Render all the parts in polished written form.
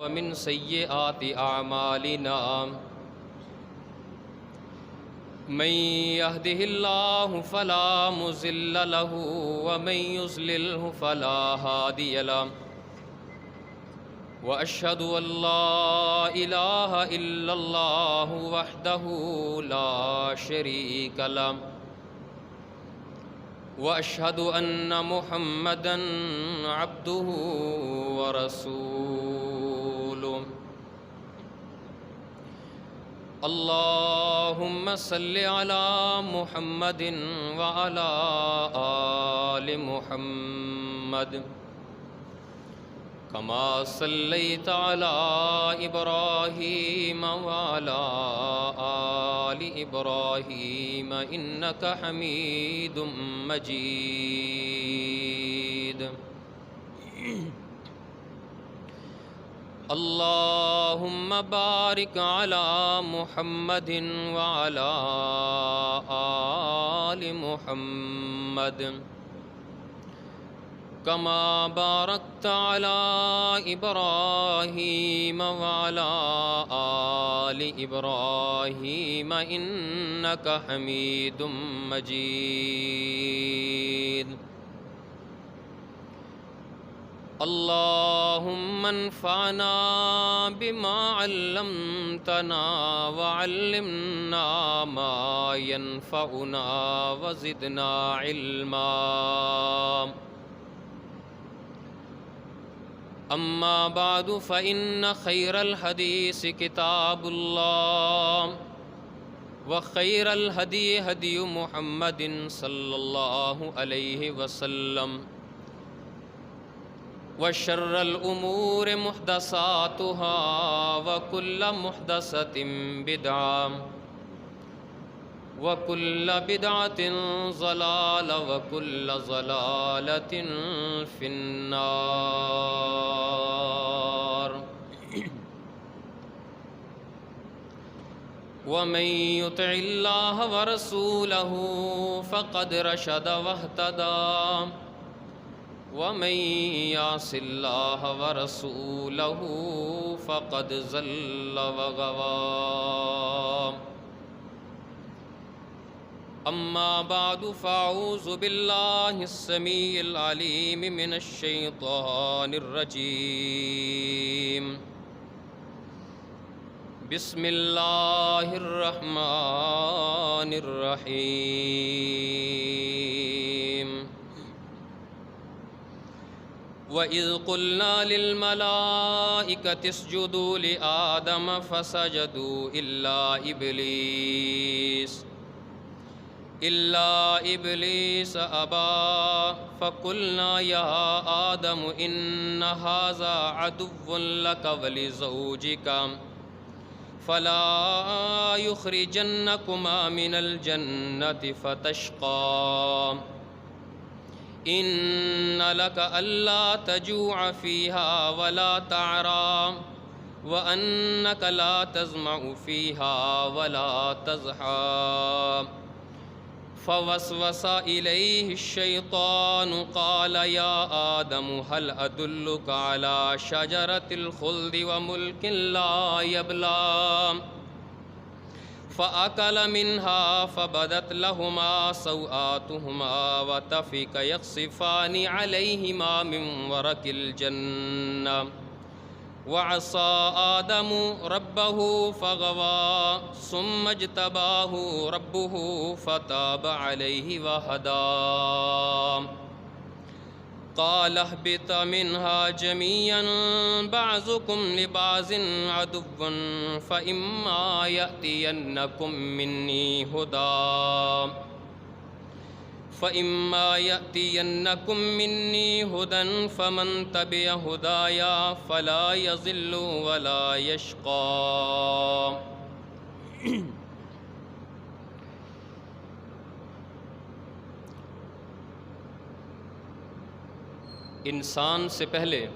ومن سيئات أعمالنا من يهده الله فلا مضل له ومن يضلله فلا هادي له وأشهد أن لا إله إلا الله وحده لا شريك له وأشهد أن محمدًا عبده ورسوله اللهم صل على محمد وعلى آل محمد كما صليت على إبراهيم وعلى آل إبراهيم إنك حميد مجيد اللهم بارك على محمد وعلى آل محمد كما باركت على إبراهيم وعلى آل إبراهيم إنك حميد مجيد اللهم انفعنا بما علمتنا وعلمنا ما ينفعنا وزدنا علما أما بعد فإن خير الحديث كتاب الله وخير الهدي هدي محمد صلى الله عليه وسلم وشر الأمور محدثاتها وكل محدثة بدعة وكل بدعة ضلالة وكل ضلالة في النار ومن يطع الله ورسوله فقد رشد واهتدى ومن يعص الله ورسوله فقد ضل وغوى أما بعد فأعوذ بالله السميع العليم من الشيطان الرجيم بسم الله الرحمن الرحيم وَإِذْ قُلْنَا لِلْمَلَائِكَةِ اسْجُدُوا لِآدَمَ فَسَجَدُوا إِلَّا إِبْلِيسَ أَبَى فَقُلْنَا يَا آدَمُ إِنَّ هَذَا عَدُوٌّ لَكَ وَلِزَوْجِكَ فَلَا يُخْرِجَنَّكُمَا مِنَ الْجَنَّةِ فَتَشْقَى إِنَّ لَكَ أَلَّا تَجُوعَ فِيهَا وَلَا تَعْرَىٰ وَأَنَّكَ لَا تَظْمَأُ فِيهَا وَلَا تَضْحَىٰ فوسوس إليه الشيطان قال يا آدم هل أدلك على شجرة الخلد وملك لا يبلى فأكل منها فبدت لهما سوآتهما وطفقا يخصفان عليهما من ورق الجنة وعصى آدم ربه فغوى ثم اجتباه ربه فتاب عليه وهدى قال اهبط منها جميعا بعضكم لبعض عدو فإما يأتينكم مني هدى فمن تبع هدايا فلا يضل ولا يشقى انسان سے پہلے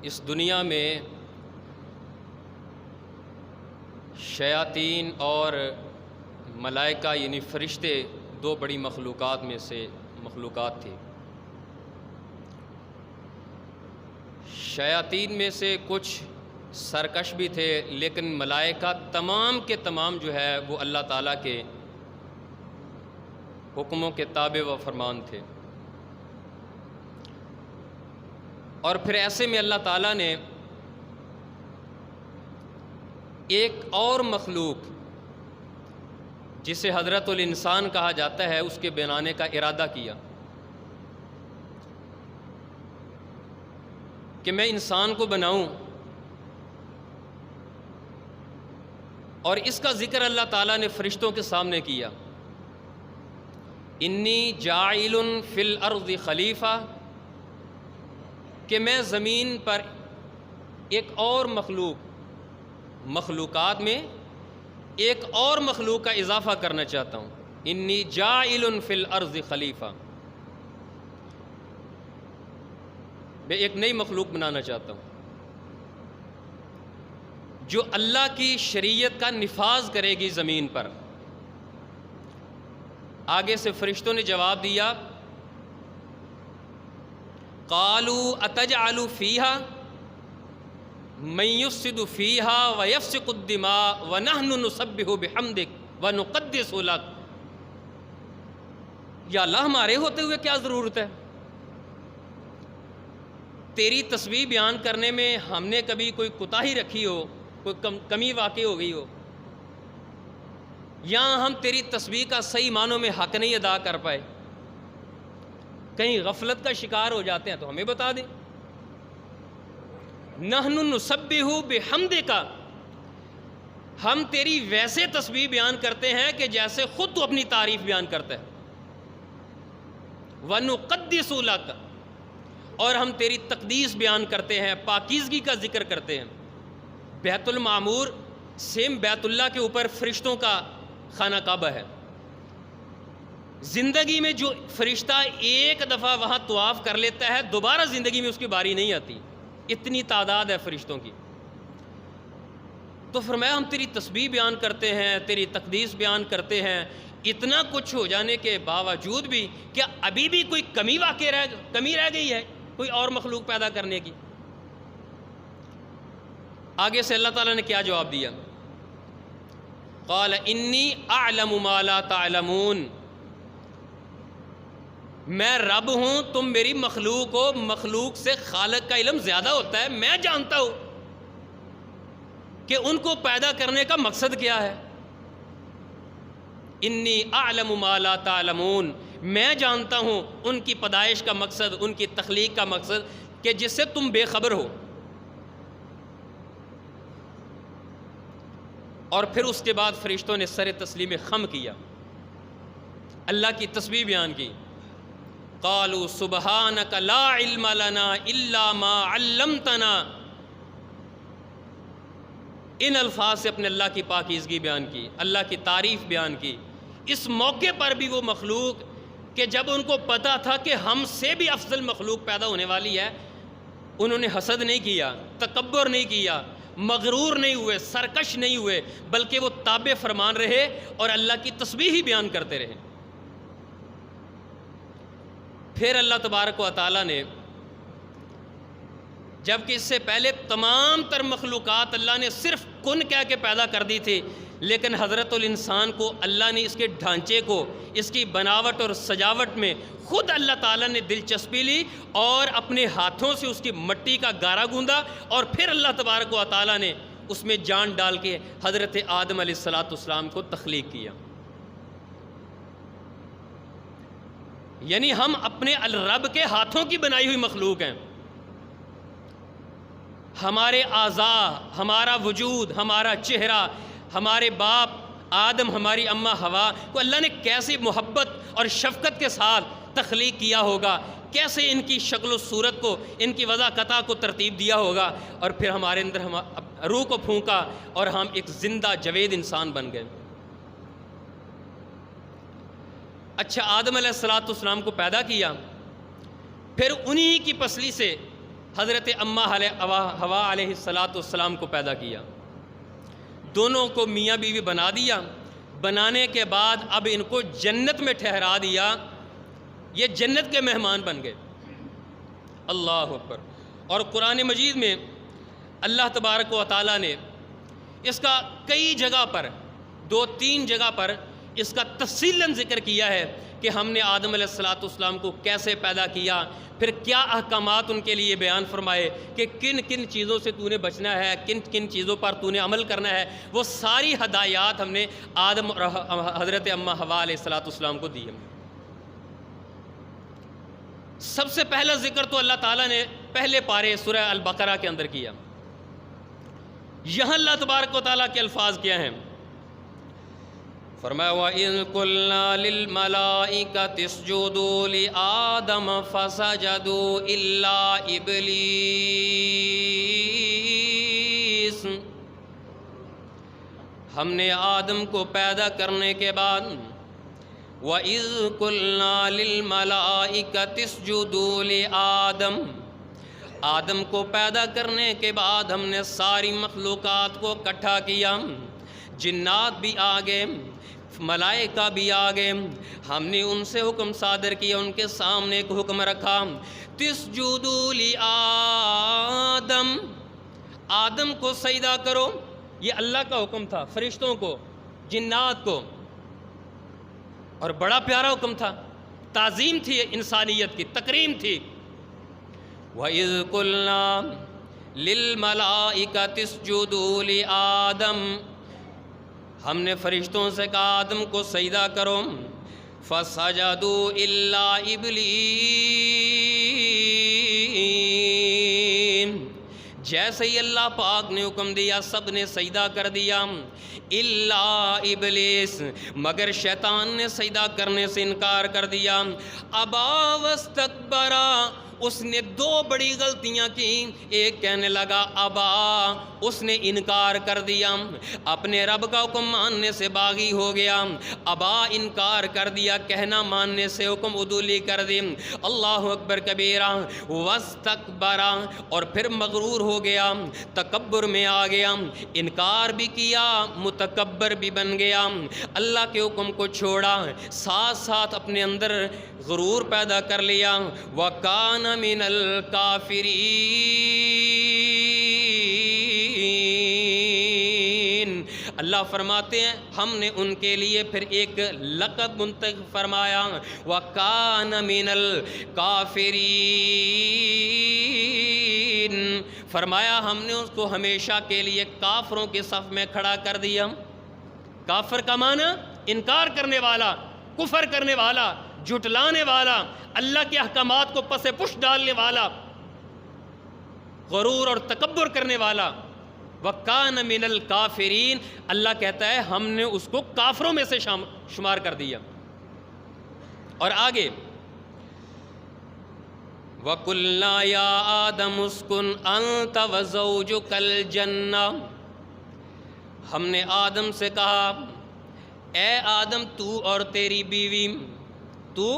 اس دنیا میں شیاطین اور ملائکہ یعنی فرشتے دو بڑی مخلوقات میں سے مخلوقات تھی. شیاطین میں سے کچھ سرکش بھی تھے، لیکن ملائکہ تمام کے تمام جو ہے وہ اللہ تعالیٰ کے حکموں کے تابع و فرمان تھے۔ اور پھر ایسے میں اللہ تعالیٰ نے ایک اور مخلوق جسے حضرت الانسان کہا جاتا ہے اس کے بنانے کا ارادہ کیا کہ میں انسان کو بناؤں، اور اس کا ذکر اللہ تعالیٰ نے فرشتوں کے سامنے کیا، انی جاعل فی الارض خلیفہ، کہ میں زمین پر ایک اور مخلوقات میں ایک اور مخلوق کا اضافہ کرنا چاہتا ہوں، انی جاعل فی الارض خلیفہ، میں ایک نئی مخلوق بنانا چاہتا ہوں جو اللہ کی شریعت کا نفاذ کرے گی زمین پر۔ آگے سے فرشتوں نے جواب دیا، قالوا اتجعل فیہا من یفسد فیہا ویفسق الدماء ونحن نسبح بحمدک ونقدس لک، یا اللہ ہمارے ہوتے ہوئے کیا ضرورت ہے؟ تیری تسبیح بیان کرنے میں ہم نے کبھی کوئی کوتاہی رکھی ہو، کوئی کمی واقع ہو گئی ہو، یا ہم تیری تسبیح کا صحیح معنوں میں حق نہیں ادا کر پائے، کہیں غفلت کا شکار ہو جاتے ہیں تو ہمیں بتا دیں۔ نحن نسبح بحمدک، ہم تیری ویسے تسبیح بیان کرتے ہیں کہ جیسے خود تو اپنی تعریف بیان کرتا ہے، ونقدس لک، اور ہم تیری تقدیس بیان کرتے ہیں، پاکیزگی کا ذکر کرتے ہیں۔ بیت المعمور سیم بیت اللہ کے اوپر فرشتوں کا خانہ کعبہ ہے، زندگی میں جو فرشتہ ایک دفعہ وہاں طواف کر لیتا ہے دوبارہ زندگی میں اس کی باری نہیں آتی، اتنی تعداد ہے فرشتوں کی۔ تو فرمایا ہم تیری تسبیح بیان کرتے ہیں، تیری تقدیس بیان کرتے ہیں، اتنا کچھ ہو جانے کے باوجود بھی کیا ابھی بھی کوئی کمی رہ گئی ہے کوئی اور مخلوق پیدا کرنے کی؟ آگے سے اللہ تعالیٰ نے کیا جواب دیا، قال انی اعلم ما لا تعلمون، میں رب ہوں، تم میری مخلوق ہو، مخلوق سے خالق کا علم زیادہ ہوتا ہے، میں جانتا ہوں کہ ان کو پیدا کرنے کا مقصد کیا ہے۔ انی اعلم ما لا تعلمون، میں جانتا ہوں ان کی پیدائش کا مقصد، ان کی تخلیق کا مقصد کہ جس سے تم بے خبر ہو۔ اور پھر اس کے بعد فرشتوں نے سر تسلیم خم کیا، اللہ کی تسبیح بیان کی، قالوا سبحانک لا علم لنا الا ما علمتنا، ان الفاظ سے اپنے اللہ کی پاکیزگی بیان کی، اللہ کی تعریف بیان کی۔ اس موقع پر بھی وہ مخلوق کہ جب ان کو پتا تھا کہ ہم سے بھی افضل مخلوق پیدا ہونے والی ہے، انہوں نے حسد نہیں کیا، تکبر نہیں کیا، مغرور نہیں ہوئے، سرکش نہیں ہوئے، بلکہ وہ تابع فرمان رہے اور اللہ کی تسبیح ہی بیان کرتے رہے۔ پھر اللہ تبارک و تعالیٰ نے، جبکہ اس سے پہلے تمام تر مخلوقات اللہ نے صرف کن کہہ کے پیدا کر دی تھی، لیکن حضرت الانسان کو اللہ نے اس کے ڈھانچے کو، اس کی بناوٹ اور سجاوٹ میں خود اللہ تعالیٰ نے دلچسپی لی اور اپنے ہاتھوں سے اس کی مٹی کا گارا گوندا، اور پھر اللہ تبارک و تعالیٰ نے اس میں جان ڈال کے حضرت آدم علیہ السلام کو تخلیق کیا۔ یعنی ہم اپنے الرب کے ہاتھوں کی بنائی ہوئی مخلوق ہیں۔ ہمارے اعضاء، ہمارا وجود، ہمارا چہرہ، ہمارے باپ آدم، ہماری اماں حوا کو اللہ نے کیسی محبت اور شفقت کے ساتھ تخلیق کیا ہوگا، کیسے ان کی شکل و صورت کو، ان کی وضع قطع کو ترتیب دیا ہوگا، اور پھر ہمارے اندر روح کو پھونکا اور ہم ایک زندہ جاوید انسان بن گئے۔ اچھا، آدم علیہ السلام کو پیدا کیا، پھر انہی کی پسلی سے حضرت اماں حوا علیہ السلام کو پیدا کیا، دونوں کو میاں بیوی بنا دیا۔ بنانے کے بعد اب ان کو جنت میں ٹھہرا دیا، یہ جنت کے مہمان بن گئے۔ اللہ اکبر۔ اور قرآن مجید میں اللہ تبارک و تعالیٰ نے اس کا کئی جگہ پر 2-3 جگہ پر اس کا تفصیلاً ذکر کیا ہے کہ ہم نے آدم علیہ السلام کو کیسے پیدا کیا، پھر کیا احکامات ان کے لیے بیان فرمائے کہ کن کن چیزوں سے تو نے بچنا ہے، کن کن چیزوں پر تو نے عمل کرنا ہے. وہ ساری ہدایات ہم نے آدم اور حضرت اماں حوا علیہ السلام کو دی. سب سے پہلا ذکر تو اللہ تعالیٰ نے پہلے پارے سورہ البقرہ کے اندر کیا. یہاں اللہ تبارک و تعالیٰ کے الفاظ کیا ہیں؟ فرمایا وَإِذْ قُلْنَا لِلْمَلَائِكَةِ اسْجُدُوا لِآدَمَ فَسَجَدُوا إِلَّا إِبْلِيسَ. ہم نے آدم کو پیدا کرنے کے بعد وَإِذْ قُلْنَا لِلْمَلَائِكَةِ اسْجُدُوا لِآدَمَ، آدم کو پیدا کرنے کے بعد ہم نے ساری مخلوقات کو اکٹھا کیا، جنات بھی آگے، ملائکہ بھی آگے. ہم نے ان سے حکم صادر کیا، ان کے سامنے ایک حکم رکھا، تسجدوا لآدم، آدم کو سجدہ کرو. یہ اللہ کا حکم تھا فرشتوں کو، جنات کو، اور بڑا پیارا حکم تھا، تعظیم تھی انسانیت کی، تکریم تھی. وَإِذْ قُلْنَا لِلْمَلَائِكَةِ اسْجُدُوا لِآدَمَ، ہم نے فرشتوں سے کہا آدم کو سجدہ کرو. فَسَجَدُوا إِلَّا إِبْلِيسَ، جیسے ہی اللہ پاک نے حکم دیا سب نے سجدہ کر دیا. الا ابلیس، مگر شیطان نے سجدہ کرنے سے انکار کر دیا. ابا واستکبر، اس نے 2 بڑی غلطیاں کی. ایک کہنے لگا ابا، اس نے انکار کر دیا، اپنے رب کا حکم ماننے سے باغی ہو گیا. ابا انکار کر دیا، کہنا ماننے سے حکم عدولی کر دی. اللہ اکبر کبیرہ. واستکبر، اور پھر مغرور ہو گیا، تکبر میں آ گیا، انکار بھی کیا، متکبر بھی بن گیا. اللہ کے حکم کو چھوڑا، ساتھ ساتھ اپنے اندر غرور پیدا کر لیا. وَكَانَ مِنَ الْكَافِرِينَ. اللہ فرماتے ہیں ہم نے ان کے لیے پھر ایک لقب منتخب فرمایا، وَكَانَ مِنَ الْكَافِرِينَ. فرمایا ہم نے اس کو ہمیشہ کے لیے کافروں کے صف میں کھڑا کر دیا. کافر کا معنی انکار کرنے والا، کفر کرنے والا، جھٹلانے والا، اللہ کے احکامات کو پس پش ڈالنے والا، غرور اور تکبر کرنے والا. وَكَانَ مِنَ الْكَافِرِينَ، اللہ کہتا ہے ہم نے اس کو کافروں میں سے شمار کر دیا. اور آگے وَقُلْنَا يَا آدَمُ اسْكُنْ أَنْتَ وَزَوْجُكَ الْجَنَّةَ، ہم نے آدم سے کہا اے آدم تو اور تیری بیوی، تو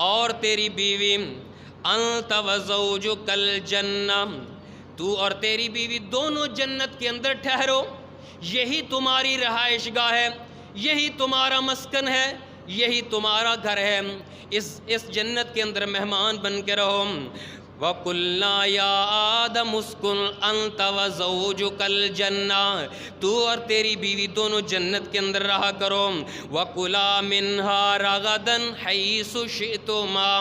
اور تیری بیوی، انت وزوجک الجنہ، تو اور تیری بیوی دونوں جنت کے اندر ٹھہرو، یہی تمہاری رہائش گاہ ہے، یہی تمہارا مسکن ہے، یہی تمہارا گھر ہے، اس جنت کے اندر مہمان بن کے رہو. وَقُلْنَا يَا آدَمُ اسْكُنْ أَنْتَ وَزَوْجُكَ الْجَنَّةَ، تو اور تیری بیوی دونوں جنت کے اندر رہا کرو. وَكُلَا مِنْهَا رَغَدًا حَيْثُ شِئْتُمَا،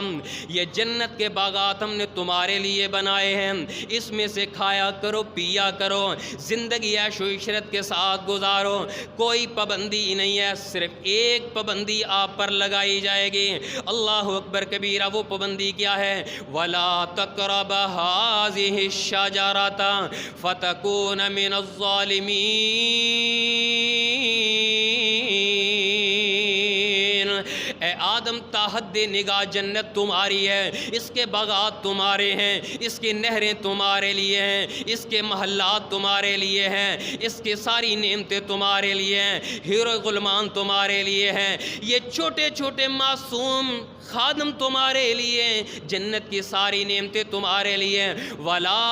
یہ جنت کے باغات ہم نے تمہارے لیے بنائے ہیں، اس میں سے کھایا کرو، پیا کرو، زندگی عیش و عشرت کے ساتھ گزارو. کوئی پابندی نہیں ہے، صرف ایک پابندی آپ پر لگائی جائے گی. اللہ اکبر کبیرہ. وہ پابندی کیا ہے؟ وَلَا تقرب هذه الشجرة فتكون من الظالمين. اے آدم تاحد نگاہ جنت تمہاری ہے، اس کے باغات تمہارے ہیں، اس کی نہریں تمہارے لیے ہیں، اس کے محلات تمہارے لیے ہیں، اس کی ساری نعمتیں تمہارے لیے ہیں، ہیرو غلمان تمہارے لیے ہیں، یہ چھوٹے چھوٹے معصوم خادم تمہارے لیے، جنت کی ساری نعمتیں تمہارے لیے. وَلَا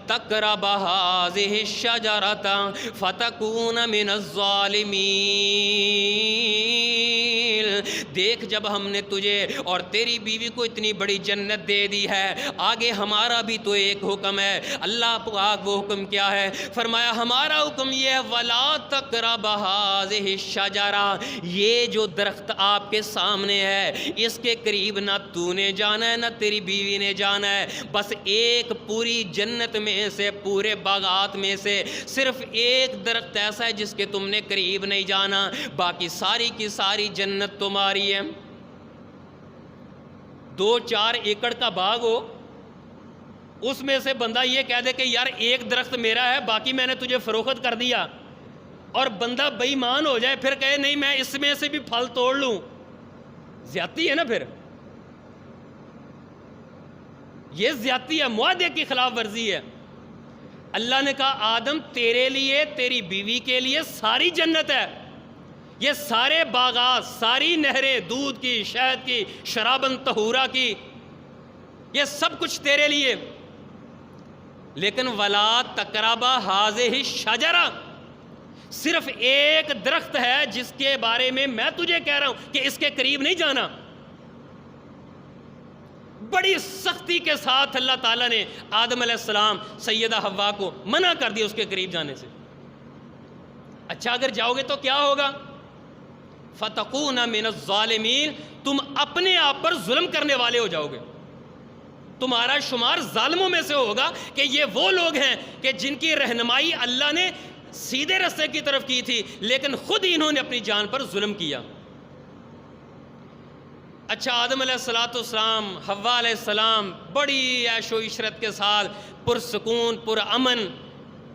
تَقْرَبَ هَذِهِ الشَّجَرَةَ فَتَكُونَ مِنَ الظَّالِمِينَ. دیکھ جب ہم نے تجھے اور تیری بیوی کو اتنی بڑی جنت دے دی ہے، آگے ہمارا بھی تو ایک حکم ہے۔ اللہ پاک وہ حکم کیا ہے؟ فرمایا ہمارا حکم یہ ہے وَلَا تَقْرَبَ هَٰذِهِ الشَّجَرَةَ، یہ جو درخت آپ کے سامنے ہے اس کے قریب نہ تو نے جانا ہے نہ تیری بیوی نے جانا ہے۔ بس ایک پوری جنت میں سے، پورے باغات میں سے صرف ایک درخت ایسا ہے جس کے تم نے قریب نہیں جانا، باقی ساری کی ساری جنت تمہاری ہے۔ 2-4 ایکڑ کا باغ ہو، اس میں سے بندہ یہ کہہ دے کہ یار ایک درخت میرا ہے باقی میں نے تجھے فروخت کر دیا، اور بندہ بے ایمان ہو جائے پھر کہے نہیں میں اس میں سے بھی پھل توڑ لوں، زیادتی ہے نا؟ پھر یہ زیادتی ہے، معاہدے کی خلاف ورزی ہے۔ اللہ نے کہا آدم تیرے لیے، تیری بیوی کے لیے ساری جنت ہے، یہ سارے باغات، ساری نہریں، دودھ کی، شہد کی، شرابن طہورا کی، یہ سب کچھ تیرے لیے، لیکن وَلَا تَقْرَبَ هَٰذِهِ الشَّجَرَةَ، صرف ایک درخت ہے جس کے بارے میں تجھے کہہ رہا ہوں کہ اس کے قریب نہیں جانا۔ بڑی سختی کے ساتھ اللہ تعالیٰ نے آدم علیہ السلام، سیدہ حوا کو منع کر دیا اس کے قریب جانے سے۔ اچھا اگر جاؤ گے تو کیا ہوگا؟ فَتَكُونَ مِنَ الظَّالِمِينَ، تم اپنے آپ پر ظلم کرنے والے ہو جاؤ گے، تمہارا شمار ظالموں میں سے ہوگا کہ یہ وہ لوگ ہیں کہ جن کی رہنمائی اللہ نے سیدھے راستے کی طرف کی تھی لیکن خود انہوں نے اپنی جان پر ظلم کیا۔ اچھا آدم علیہ السلام، حوا علیہ السلام بڑی عیش و عشرت کے ساتھ پرسکون،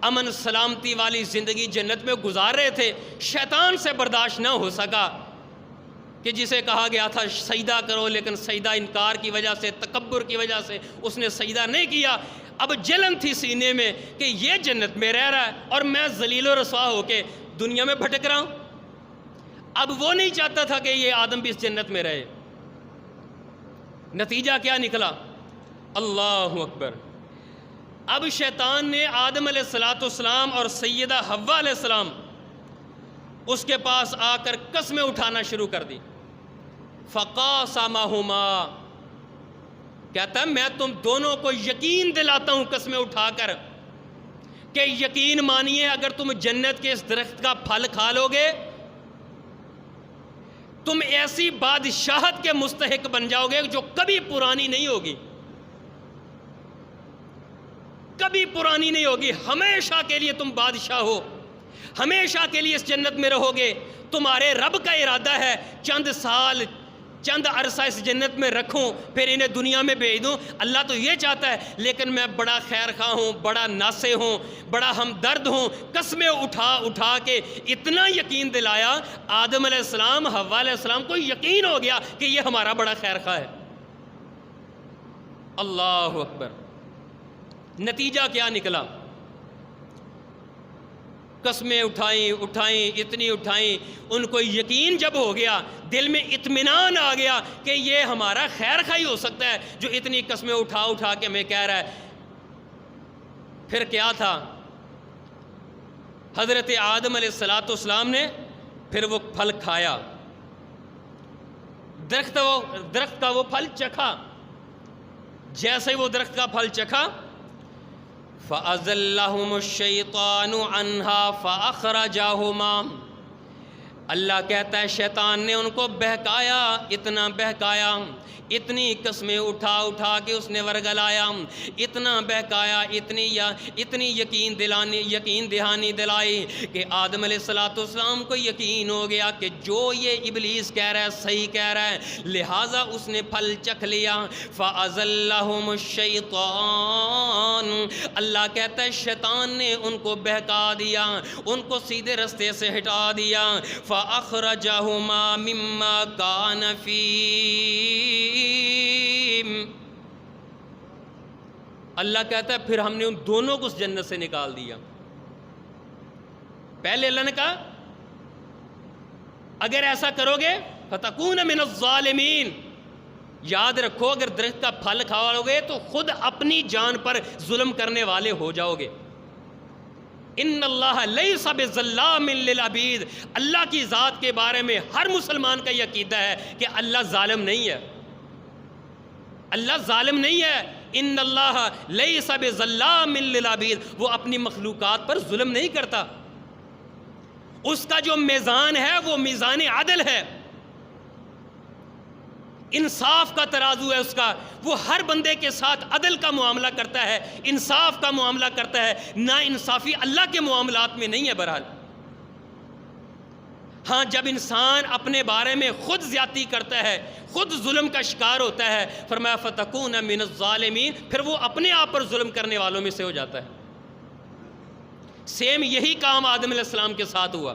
امن سلامتی والی زندگی جنت میں گزار رہے تھے۔ شیطان سے برداشت نہ ہو سکا کہ جسے کہا گیا تھا سجدہ کرو، لیکن سجدہ انکار کی وجہ سے، تکبر کی وجہ سے اس نے سجدہ نہیں کیا۔ اب جلن تھی سینے میں کہ یہ جنت میں رہ رہا ہے اور میں ذلیل و رسوا ہو کے دنیا میں بھٹک رہا ہوں۔ اب وہ نہیں چاہتا تھا کہ یہ آدم بھی اس جنت میں رہے۔ نتیجہ کیا نکلا؟ اللہ اکبر! اب شیطان نے آدم علیہ السلام اور سیدہ حوا علیہ السلام اس کے پاس آ کر قسمیں اٹھانا شروع کر دی۔ فَقَاسَمَهُمَا، کہتا ہے میں تم دونوں کو یقین دلاتا ہوں قسمیں اٹھا کر کہ یقین مانیے اگر تم جنت کے اس درخت کا پھل کھا لو گے تم ایسی بادشاہت کے مستحق بن جاؤ گے جو کبھی پرانی نہیں ہوگی، کبھی پرانی نہیں ہوگی، ہمیشہ کے لیے تم بادشاہ ہو، ہمیشہ کے لیے اس جنت میں رہو گے۔ تمہارے رب کا ارادہ ہے چند سال، چند عرصہ اس جنت میں رکھوں پھر انہیں دنیا میں بھیج دوں۔ اللہ تو یہ چاہتا ہے، لیکن میں بڑا خیر خواہ ہوں، بڑا ناصح ہوں، بڑا ہمدرد ہوں۔ قسمیں اٹھا کے اتنا یقین دلایا، آدم علیہ السلام، حوا علیہ السلام کو یقین ہو گیا کہ یہ ہمارا بڑا خیر خواہ ہے۔ اللہ اکبر! نتیجہ کیا نکلا؟ قسمیں اٹھائیں، اتنی اٹھائیں، ان کو یقین جب ہو گیا، دل میں اطمینان آ گیا کہ یہ ہمارا خیر خواہ ہی ہو سکتا ہے جو اتنی قسمیں اٹھا کے ہمیں کہہ رہا ہے۔ پھر کیا تھا؟ حضرت آدم علیہ السلام نے پھر وہ پھل کھایا، درخت کا وہ پھل چکھا۔ جیسے وہ درخت کا پھل چکھا، فَأَزَلَّهُمُ الشَّيْطَانُ عَنْهَا فَأَخْرَجَهُمَا، اللہ کہتا ہے شیطان نے ان کو بہکایا، اتنا بہکایا، اتنی قسمیں اٹھا کے اس نے ورگلایا، اتنا بہکایا، اتنی یقین دہانی دلائی کہ آدم علیہ السلام کو یقین ہو گیا کہ جو یہ ابلیس کہہ رہا ہے صحیح کہہ رہا ہے، لہٰذا اس نے پھل چکھ لیا۔ فَأَزَلَّهُمُ الشَّيْطَانُ، اللہ کہتا ہے شیطان نے ان کو بہکا دیا، ان کو سیدھے رستے سے ہٹا دیا۔ فَأَخْرَجَهُمَا مِمَّا كَانَ فِيهِ، اللہ کہتا ہے پھر ہم نے ان دونوں کو اس جنت سے نکال دیا۔ پہلے اللہ نے کہا اگر ایسا کرو گے فَتَكُونَ مِنَ الظَّالِمِينَ، یاد رکھو اگر درخت کا پھل کھاؤ گے تو خود اپنی جان پر ظلم کرنے والے ہو جاؤ گے۔ ان اللہ لیس بظلام للعبید، اللہ کی ذات کے بارے میں ہر مسلمان کا یہ عقیدہ ہے کہ اللہ ظالم نہیں ہے، اللہ ظالم نہیں ہے۔ ان اللہ لیس بظلام للعبید، وہ اپنی مخلوقات پر ظلم نہیں کرتا، اس کا جو میزان ہے وہ میزان عدل ہے، انصاف کا ترازو ہے اس کا، وہ ہر بندے کے ساتھ عدل کا معاملہ کرتا ہے، انصاف کا معاملہ کرتا ہے، نا انصافی اللہ کے معاملات میں نہیں ہے۔ بہرحال ہاں جب انسان اپنے بارے میں خود زیادتی کرتا ہے، خود ظلم کا شکار ہوتا ہے، فرمایا فتکون من الظالمین، پھر وہ اپنے آپ پر ظلم کرنے والوں میں سے ہو جاتا ہے۔ سیم یہی کام آدم علیہ السلام کے ساتھ ہوا،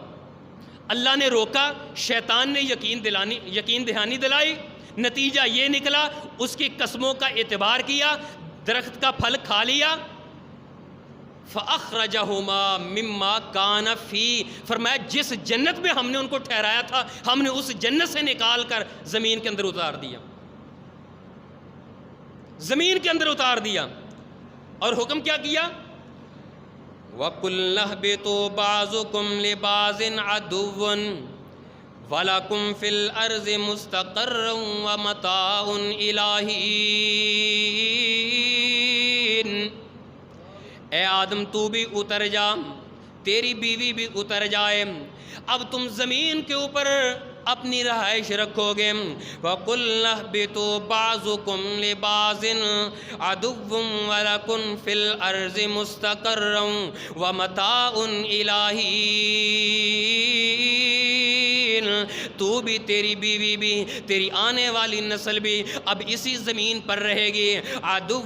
اللہ نے روکا، شیطان نے یقین دہانی دلائی، نتیجہ یہ نکلا اس کی قسموں کا اعتبار کیا، درخت کا پھل کھا لیا، فَأَخْرَجَهُمَا مِمَّا كَانَ فِيهِ، فرمایا جس جنت میں ہم نے ان کو ٹھہرایا تھا ہم نے اس جنت سے نکال کر زمین کے اندر اتار دیا، زمین کے اندر اتار دیا، اور حکم کیا کیا؟ وَقُلْ اهْبِطُوا بَعْضُكُمْ لِبَعْضٍ عَدُوٌّ وَلَكُمْ فِي الْأَرْضِ مُسْتَقَرٌّ وَمَتَاعٌ إِلَىٰ حِینٍ، اے آدم تو بھی اتر جا، تیری بیوی بھی اتر جائے، اب تم زمین کے اوپر اپنی رہائش رکھو گے۔ وَقُلْ اهْبِطُوا بَعْضُكُمْ لِبَعْضٍ عَدُوٌّ وَلَكُمْ فِي الْأَرْضِ مُسْتَقَرٌّ وَمَتَاعٌ إِلَىٰ حِینٍ، تو بھی تیری بیوی بھی تیری آنے والی نسل بھی اب اسی زمین پر رہے گی۔ عدو،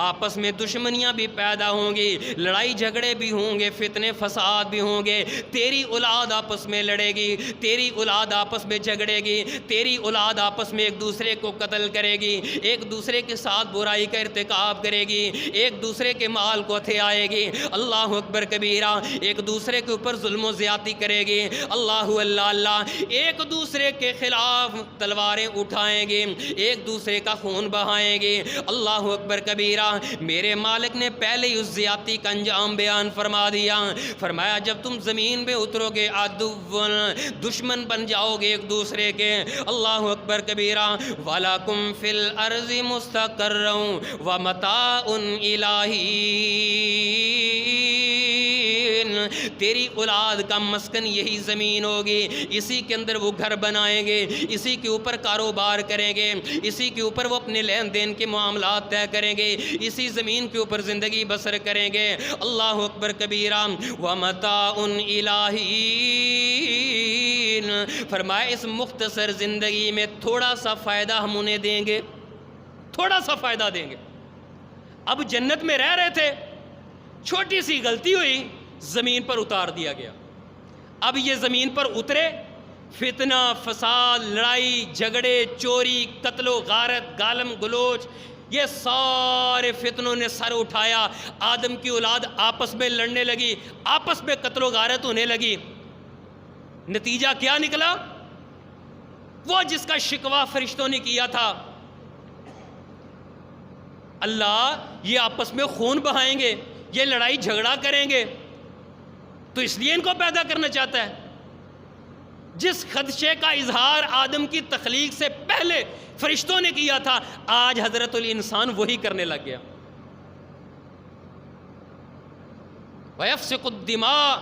آپس میں دشمنیاں بھی پیدا ہوں گی، لڑائی جھگڑے بھی ہوں گے، فتنے فساد بھی ہوں گے، تیری اولاد آپس میں لڑے گی، تیری اولاد آپس میں جھگڑے گی، تیری اولاد آپس میں ایک دوسرے کو قتل کرے گی، ایک دوسرے کے ساتھ برائی کا ارتکاب کرے گی، ایک دوسرے کے مال کو ہتھے آئے گی، اللہ اکبر کبیرہ، ایک دوسرے کے اوپر ظلم و زیادتی کرے گی، اللہ اللہ، ایک دوسرے کے خلاف تلواریں اٹھائیں گے، ایک دوسرے کا خون بہائیں گے، اللہ اکبر کبیرہ۔ میرے مالک نے پہلے ہی اس زیادتی کا انجام بیان فرما دیا، فرمایا جب تم زمین پہ اترو گے عدو، دشمن بن جاؤ گے ایک دوسرے کے، اللہ اکبر کبیرہ۔ وَلَكُمْ فِي الْأَرْضِ مُسْتَقَرٌّ وَمَتَاعٌ إِلَىٰ حِینٍ، تیری اولاد کا مسکن یہی زمین ہوگی، اسی کے اندر وہ گھر بنائیں گے، اسی کے اوپر کاروبار کریں گے، اسی کے اوپر وہ اپنے لین دین کے معاملات طے کریں گے، اسی زمین کے اوپر زندگی بسر کریں گے، اللہ اکبر کبیرہ۔ وَمَتَاعٌ إِلَىٰ حِینٍ، فرمایا اس مختصر زندگی میں تھوڑا سا فائدہ ہم انہیں دیں گے، تھوڑا سا فائدہ دیں گے۔ اب جنت میں رہ رہے تھے، چھوٹی سی غلطی ہوئی، زمین پر اتار دیا گیا، اب یہ زمین پر اترے، فتنہ فساد، لڑائی جھگڑے، چوری، قتل و غارت، گالم گلوچ، یہ سارے فتنوں نے سر اٹھایا، آدم کی اولاد آپس میں لڑنے لگی، آپس میں قتل و غارت ہونے لگی، نتیجہ کیا نکلا؟ وہ جس کا شکوہ فرشتوں نے کیا تھا، اللہ یہ آپس میں خون بہائیں گے، یہ لڑائی جھگڑا کریں گے، تو اس لیے ان کو پیدا کرنا چاہتا ہے۔ جس خدشے کا اظہار آدم کی تخلیق سے پہلے فرشتوں نے کیا تھا، آج حضرت الانسان وہی کرنے لگ گیا۔ وَيَفْسِقُ الدِّمَاء،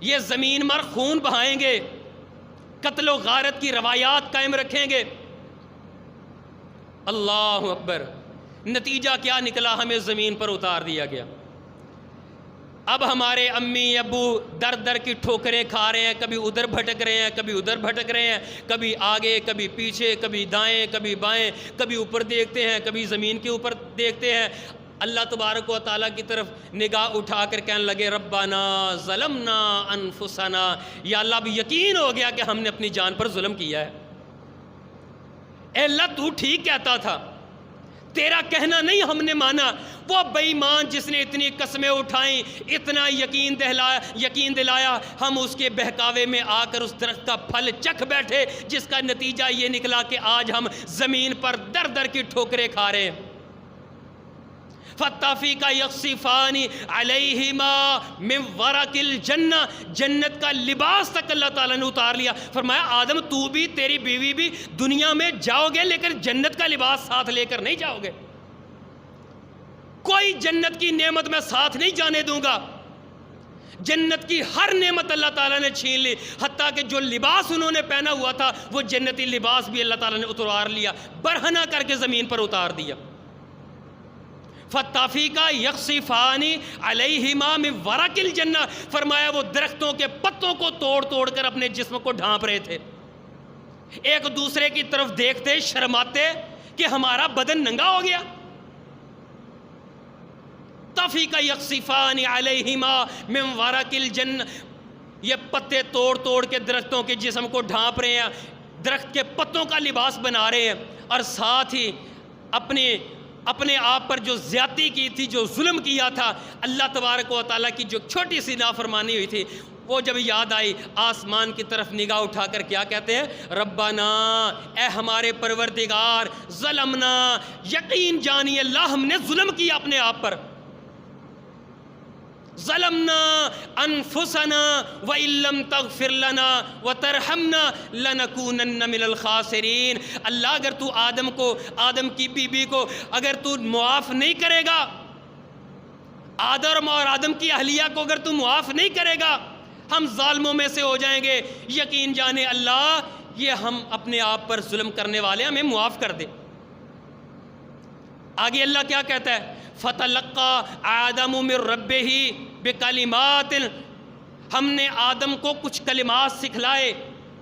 یہ زمین پر خون بہائیں گے، قتل و غارت کی روایات قائم رکھیں گے، اللہ اکبر۔ نتیجہ کیا نکلا؟ ہمیں زمین پر اتار دیا گیا۔ اب ہمارے امی ابو در در کی ٹھوکریں کھا رہے ہیں، کبھی ادھر بھٹک رہے ہیں، کبھی ادھر بھٹک رہے ہیں، کبھی آگے کبھی پیچھے، کبھی دائیں کبھی بائیں، کبھی اوپر دیکھتے ہیں کبھی زمین کے اوپر دیکھتے ہیں۔ اللہ تبارک و تعالیٰ کی طرف نگاہ اٹھا کر کہنے لگے ربنا ظلمنا انفسنا، یا اللہ اب یقین ہو گیا کہ ہم نے اپنی جان پر ظلم کیا ہے۔ اے اللہ تو ٹھیک کہتا تھا، تیرا کہنا نہیں ہم نے مانا۔ وہ بے ایمان جس نے اتنی قسمیں اٹھائیں، اتنا یقین دلایا، ہم اس کے بہکاوے میں آ کر اس درخت کا پھل چکھ بیٹھے، جس کا نتیجہ یہ نکلا کہ آج ہم زمین پر در در کی ٹھوکریں کھا رہے ہیں۔ فَالطَّفِيقَ يَخْصِفَانِ عَلَيْهِمَا مِنْ وَرَقِ الْجَنَّةِ، جنت کا لباس تک اللہ تعالیٰ نے اتار لیا. فرمایا آدم تو بھی تیری بیوی بھی دنیا میں جاؤ گے لیکن جنت کا لباس ساتھ لے کر نہیں جاؤ گے. کوئی جنت کی نعمت میں ساتھ نہیں جانے دوں گا. جنت کی ہر نعمت اللہ تعالیٰ نے چھین لی، حتیٰ کہ جو لباس انہوں نے پہنا ہوا تھا وہ جنتی لباس بھی اللہ تعالیٰ نے اتار لیا، برہنہ کر کے زمین پر اتار دیا. فَالطَّفِيقَ يَخْصِفَانِ عَلَيْهِمَا مِنْ وَرَقِ الْجَنَّةِ، فرمایا وہ درختوں کے پتوں کو توڑ توڑ کر اپنے جسم کو ڈھانپ رہے تھے. ایک دوسرے کی طرف دیکھتے شرماتے کہ ہمارا بدن ننگا ہو گیا. طَفِيقَ يَخْصِفَانِ عَلَيْهِمَا مِنْ وَرَقِ الْجَنَّةِ، یہ پتے توڑ توڑ کے درختوں کے جسم کو ڈھانپ رہے ہیں، درخت کے پتوں کا لباس بنا رہے ہیں، اور ساتھ ہی اپنے آپ پر جو زیادتی کی تھی، جو ظلم کیا تھا، اللہ تبارک و تعالیٰ کی جو چھوٹی سی نافرمانی ہوئی تھی، وہ جب یاد آئی آسمان کی طرف نگاہ اٹھا کر کیا کہتے ہیں؟ ربنا، اے ہمارے پروردگار، ظلمنا، یقین جانی اللہ ہم نے ظلم کیا اپنے آپ پر. ظلمنا انفسنا وَإِن لَّمْ تَغْفِرْ لَنَا وَتَرْحَمْنَا لَنَكُونَنَّ مِنَ الْخَاسِرِينَ. اللہ اگر تو آدم کی بیوی کو اگر تو معاف نہیں کرے گا، آدم اور آدم کی اہلیہ کو اگر تو معاف نہیں کرے گا، ہم ظالموں میں سے ہو جائیں گے. یقین جانے اللہ یہ ہم اپنے آپ پر ظلم کرنے والے، ہمیں معاف کر دے. آگے اللہ کیا کہتا ہے؟ فَتَلَقَّى آدَمُ مِن رَبِّهِ بِكَلِمَاتٍ، ہم نے آدم کو کچھ کلمات سکھلائے،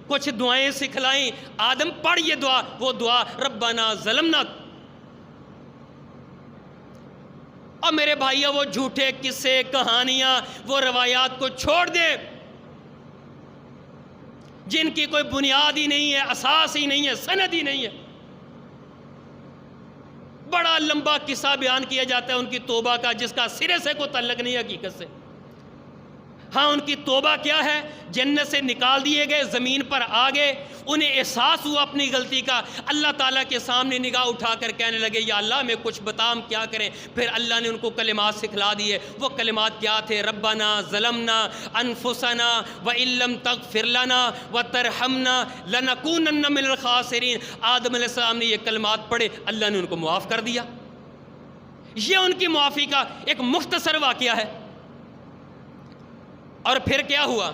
کچھ دعائیں سکھلائیں. آدم پڑھ یہ دعا، وہ دعا ربنا ظلمنا. اور میرے بھائیو وہ جھوٹے قصے کہانیاں وہ روایات کو چھوڑ دے جن کی کوئی بنیاد ہی نہیں ہے، اساس ہی نہیں ہے، سند ہی نہیں ہے. بڑا لمبا قصہ بیان کیا جاتا ہے ان کی توبہ کا، جس کا سرے سے کوئی تعلق نہیں ہے حقیقت سے. ہاں ان کی توبہ کیا ہے؟ جنت سے نکال دیے گئے، زمین پر آ گئے، انہیں احساس ہوا اپنی غلطی کا، اللہ تعالیٰ کے سامنے نگاہ اٹھا کر کہنے لگے یا اللہ ہمیں کچھ بتا ہم کیا کریں. پھر اللہ نے ان کو کلمات سکھلا دیے. وہ کلمات کیا تھے؟ ربنا ظلمنا انفسنا وَإِن لَّمْ تَغْفِرْ لَنَا وَتَرْحَمْنَا لَنَكُونَنَّ مِنَ الْخَاسِرِينَ. آدم علیہ السلام نے یہ کلمات پڑھے، اللہ نے ان کو معاف کر دیا. یہ ان کی معافی کا ایک مختصر واقعہ ہے. اور پھر کیا ہوا؟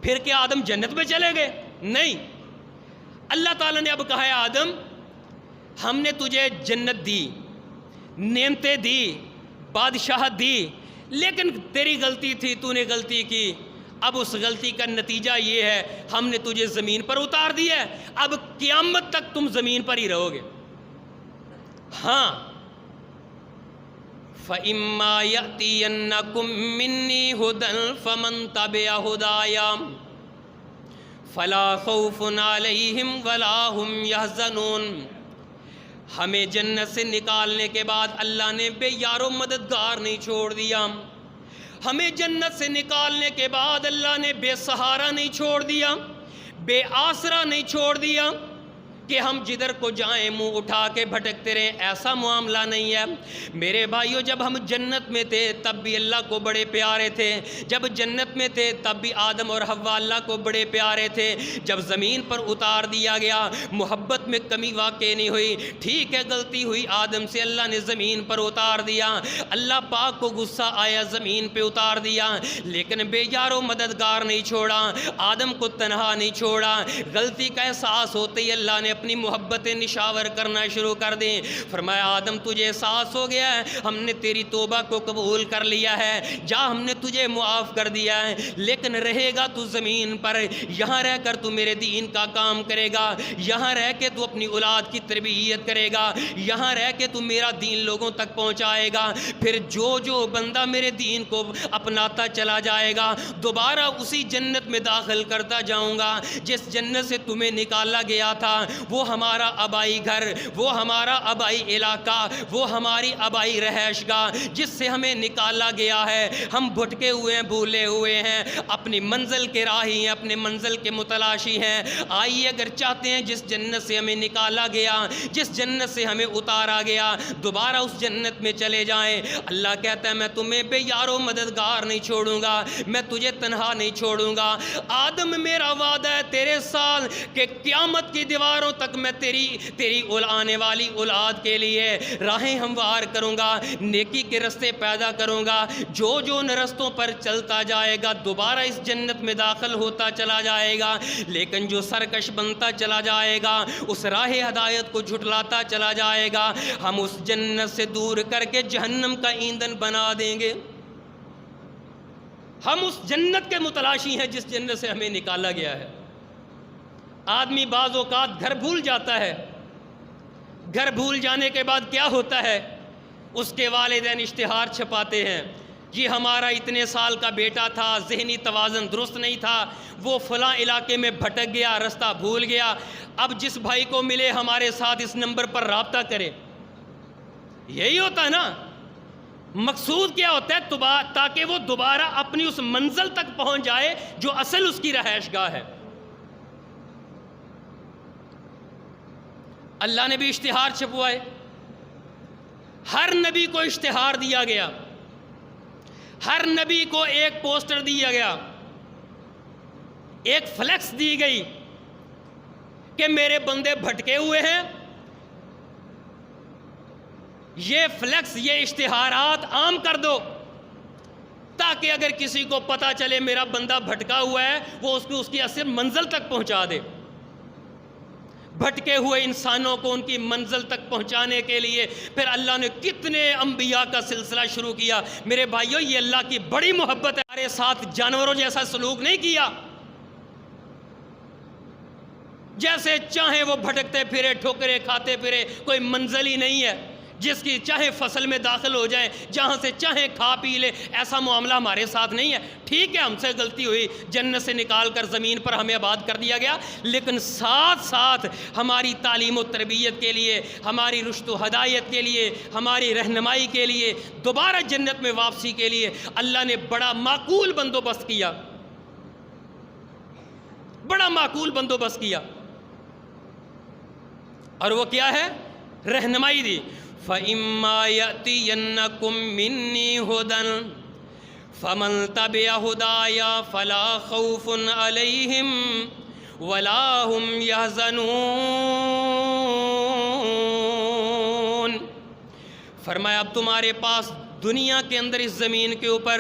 پھر کیا آدم جنت میں چلے گئے؟ نہیں. اللہ تعالیٰ نے اب کہا ہے آدم ہم نے تجھے جنت دی، نعمتیں دی، بادشاہت دی، لیکن تیری غلطی تھی، تو نے غلطی کی. اب اس غلطی کا نتیجہ یہ ہے ہم نے تجھے زمین پر اتار دیا ہے، اب قیامت تک تم زمین پر ہی رہو گے. ہاں فَإِمَّا يَأْتِيَنَّكُم مِّنِّي هُدًى فَمَن تَبِعَ هُدَايَ فَلَا خَوْفٌ عَلَيْهِمْ وَلَا هُمْ يَحْزَنُونَ. ہمیں جنت سے نکالنے کے بعد اللہ نے بے یار و مددگار نہیں چھوڑ دیا. ہمیں جنت سے نکالنے کے بعد اللہ نے بے سہارا نہیں چھوڑ دیا، بے آسرا نہیں چھوڑ دیا کہ ہم جدھر کو جائیں منہ اٹھا کے بھٹکتے رہیں. ایسا معاملہ نہیں ہے میرے بھائیو. جب ہم جنت میں تھے تب بھی اللہ کو بڑے پیارے تھے، جب جنت میں تھے تب بھی آدم اور حوا اللہ کو بڑے پیارے تھے. جب زمین پر اتار دیا گیا محبت میں کمی واقع نہیں ہوئی. ٹھیک ہے غلطی ہوئی آدم سے، اللہ نے زمین پر اتار دیا، اللہ پاک کو غصہ آیا زمین پہ اتار دیا، لیکن بے یار و مددگار نہیں چھوڑا، آدم کو تنہا نہیں چھوڑا. غلطی کا احساس ہوتے ہی اللہ نے اپنی محبتیں نشاور کرنا شروع کر دیں. فرمایا آدم تجھے احساس ہو گیا ہے، ہم نے تیری توبہ کو قبول کر لیا ہے، جا ہم نے تجھے معاف کر دیا ہے، لیکن رہے گا تو زمین پر، یہاں رہ کر تو میرے دین کا کام کرے گا، یہاں رہ کے تو اپنی اولاد کی تربیت کرے گا، یہاں رہ کے تو میرا دین لوگوں تک پہنچائے گا. پھر جو بندہ میرے دین کو اپناتا چلا جائے گا دوبارہ اسی جنت میں داخل کرتا جاؤں گا جس جنت سے تمہیں نکالا گیا تھا. وہ ہمارا آبائی گھر، وہ ہمارا آبائی علاقہ، وہ ہماری آبائی رہائش گاہ جس سے ہمیں نکالا گیا ہے. ہم بھٹکے ہوئے ہیں، بھولے ہوئے ہیں، اپنی منزل کے راہی ہیں، اپنے منزل کے متلاشی ہیں. آئیے اگر چاہتے ہیں جس جنت سے ہمیں نکالا گیا، جس جنت سے ہمیں اتارا گیا، دوبارہ اس جنت میں چلے جائیں۔ اللہ کہتا ہے میں تمہیں بے یار و مددگار نہیں چھوڑوں گا، میں تجھے تنہا نہیں چھوڑوں گا۔ آدم میرا وعدہ ہے تیرے ساتھ کہ قیامت کی دیواروں تک میں تیری آنے والی اولاد کے لیے راہیں ہموار کروں گا، نیکی کے رستے پیدا کروں گا۔ جو ان رستوں پر چلتا جائے گا دوبارہ اس جنت میں داخل ہوتا چلا جائے گا، لیکن جو سرکش بنتا چلا جائے گا، اس راہ ہدایت کو جھٹلاتا چلا جائے گا، ہم اس جنت سے دور کر کے جہنم کا ایندھن بنا دیں گے۔ ہم اس جنت کے متلاشی ہیں جس جنت سے ہمیں نکالا گیا ہے۔ آدمی بعض اوقات گھر بھول جاتا ہے، گھر بھول جانے کے بعد کیا ہوتا ہے، اس کے والدین اشتہار چھپاتے ہیں، جی ہمارا اتنے سال کا بیٹا تھا، ذہنی توازن درست نہیں تھا، وہ فلاں علاقے میں بھٹک گیا، رستہ بھول گیا، اب جس بھائی کو ملے ہمارے ساتھ اس نمبر پر رابطہ کرے۔ یہی ہوتا ہے نا، مقصود کیا ہوتا ہے، تاکہ وہ دوبارہ اپنی اس منزل تک پہنچ جائے جو اصل اس کی رہائش گاہ ہے۔ اللہ نے بھی اشتہار چھپوائے، ہر نبی کو اشتہار دیا گیا، ہر نبی کو ایک پوسٹر دیا گیا، ایک فلیکس دی گئی کہ میرے بندے بھٹکے ہوئے ہیں، یہ فلیکس، یہ اشتہارات عام کر دو تاکہ اگر کسی کو پتا چلے میرا بندہ بھٹکا ہوا ہے وہ اس کی اصل منزل تک پہنچا دے۔ بھٹکے ہوئے انسانوں کو ان کی منزل تک پہنچانے کے لیے پھر اللہ نے کتنے انبیاء کا سلسلہ شروع کیا۔ میرے بھائیو، یہ اللہ کی بڑی محبت ہے، ہمارے ساتھ جانوروں جیسا سلوک نہیں کیا، جیسے چاہیں وہ بھٹکتے پھرے، ٹھوکرے کھاتے پھرے، کوئی منزل ہی نہیں ہے، جس کی چاہے فصل میں داخل ہو جائیں، جہاں سے چاہیں کھا پی لے، ایسا معاملہ ہمارے ساتھ نہیں ہے۔ ٹھیک ہے، ہم سے غلطی ہوئی، جنت سے نکال کر زمین پر ہمیں آباد کر دیا گیا، لیکن ساتھ ساتھ ہماری تعلیم و تربیت کے لیے، ہماری رشد و ہدایت کے لیے، ہماری رہنمائی کے لیے، دوبارہ جنت میں واپسی کے لیے اللہ نے بڑا معقول بندوبست کیا، بڑا معقول بندوبست کیا، اور وہ کیا ہے؟ رہنمائی دی۔ فَإِمَّا يَأْتِيَنَّكُم مِّنِّي هُدًى فَمَن تَبِعَ هُدَايَ فَلَا خَوْفٌ عَلَيْهِمْ وَلَا هُمْ يَحْزَنُونَ۔ فرمایا اب تمہارے پاس دنیا کے اندر اس زمین کے اوپر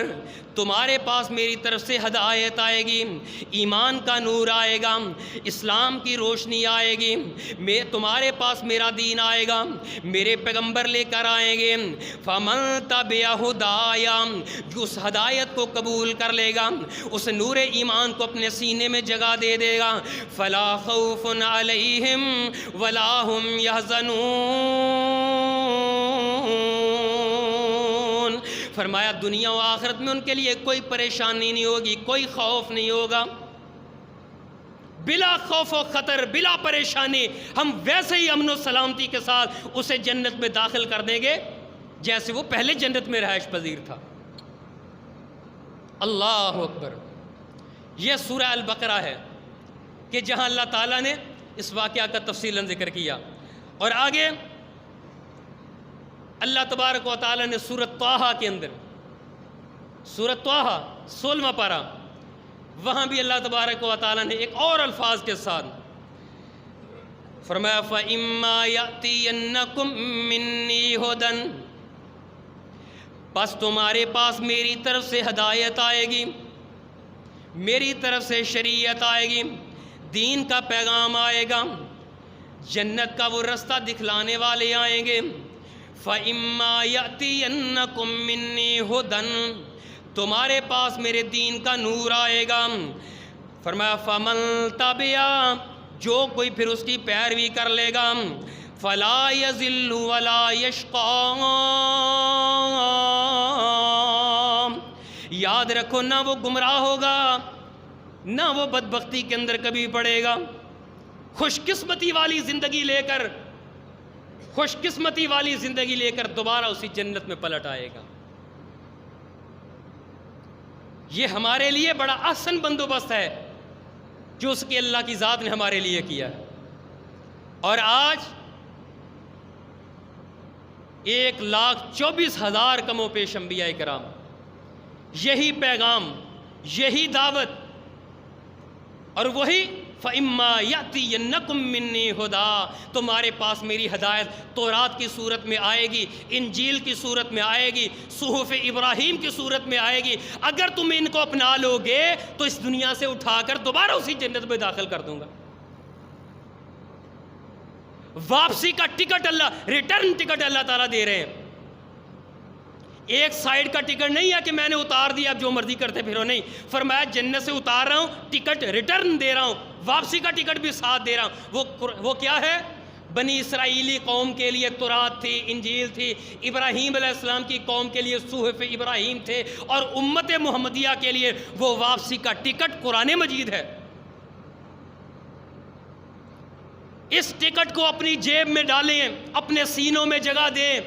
تمہارے پاس میری طرف سے ہدایت آئے گی، ایمان کا نور آئے گا، اسلام کی روشنی آئے گی، تمہارے پاس میرا دین آئے گا، میرے پیغمبر لے کر آئیں گے۔ فَمَن تَبِعَ هُدَايَ، جو اس ہدایت کو قبول کر لے گا، اس نور ایمان کو اپنے سینے میں جگہ دے دے گا، فَلَا خَوْفٌ عَلَيْهِمْ وَلَا هُمْ يَحْزَنُونَ۔ فرمایا دنیا و آخرت میں ان کے لیے کوئی پریشانی نہیں ہوگی، کوئی خوف نہیں ہوگا، بلا خوف و خطر، بلا پریشانی ہم ویسے ہی امن و سلامتی کے ساتھ اسے جنت میں داخل کر دیں گے جیسے وہ پہلے جنت میں رہائش پذیر تھا۔ اللہ اکبر۔ یہ سورہ البقرہ ہے کہ جہاں اللہ تعالیٰ نے اس واقعہ کا تفصیلاً ذکر کیا، اور آگے اللہ تبارک و تعالیٰ نے سورۃ طٰہٰ کے اندر، سورۃ طٰہٰ 16واں پارہ، وہاں بھی اللہ تبارک و تعالیٰ نے ایک اور الفاظ کے ساتھ فرمایا فَإِمَّا يَأْتِيَنَّكُم مِّنِّي هُدًى، پس تمہارے پاس میری طرف سے ہدایت آئے گی، میری طرف سے شریعت آئے گی، دین کا پیغام آئے گا، جنت کا وہ رستہ دکھلانے والے آئیں گے۔ فَإِمَّا يَأْتِيَنَّكُم مِّنِّي هُدًى، تمہارے پاس میرے دین کا نور آئے گا۔ فرمایا فَمَن تَبِعَ، جو کوئی پھر اس کی پیروی کر لے گا، فَلَا يَضِلُّ وَلَا يَشْقَىٰ، یاد رکھو نہ وہ گمراہ ہوگا، نہ وہ بدبختی کے اندر کبھی پڑے گا، خوش قسمتی والی زندگی لے کر، خوش قسمتی والی زندگی لے کر دوبارہ اسی جنت میں پلٹ آئے گا۔ یہ ہمارے لیے بڑا احسن بندوبست ہے جو اس کی اللہ کی ذات نے ہمارے لیے کیا ہے۔ اور آج 1,24,000 کم و پیش انبیاء کرام، یہی پیغام، یہی دعوت، اور وہی فَإِمَّا يَأْتِيَنَّكُم مِّنِّي هُدًى، تمہارے پاس میری ہدایت تورات کی صورت میں آئے گی، انجیل کی صورت میں آئے گی، صحف ابراہیم کی صورت میں آئے گی، اگر تم ان کو اپنا لو گے تو اس دنیا سے اٹھا کر دوبارہ اسی جنت میں داخل کر دوں گا۔ واپسی کا ٹکٹ اللہ، ریٹرن ٹکٹ اللہ تعالیٰ دے رہے ہیں۔ ایک سائیڈ کا ٹکٹ نہیں ہے کہ میں نے اتار دیا اب جو مرضی کرتے پھرو، نہیں، فرمایا جنت سے اتار رہا ہوں، ٹکٹ ریٹرن دے رہا ہوں، واپسی کا ٹکٹ بھی ساتھ دے رہا ہوں۔ وہ کیا ہے؟ بنی اسرائیلی قوم کے لیے تورات تھی، انجیل تھی، ابراہیم علیہ السلام کی قوم کے لیے صحف ابراہیم تھے، اور امت محمدیہ کے لیے وہ واپسی کا ٹکٹ قرآن مجید ہے۔ اس ٹکٹ کو اپنی جیب میں ڈالیں، اپنے سینوں میں جگہ دیں،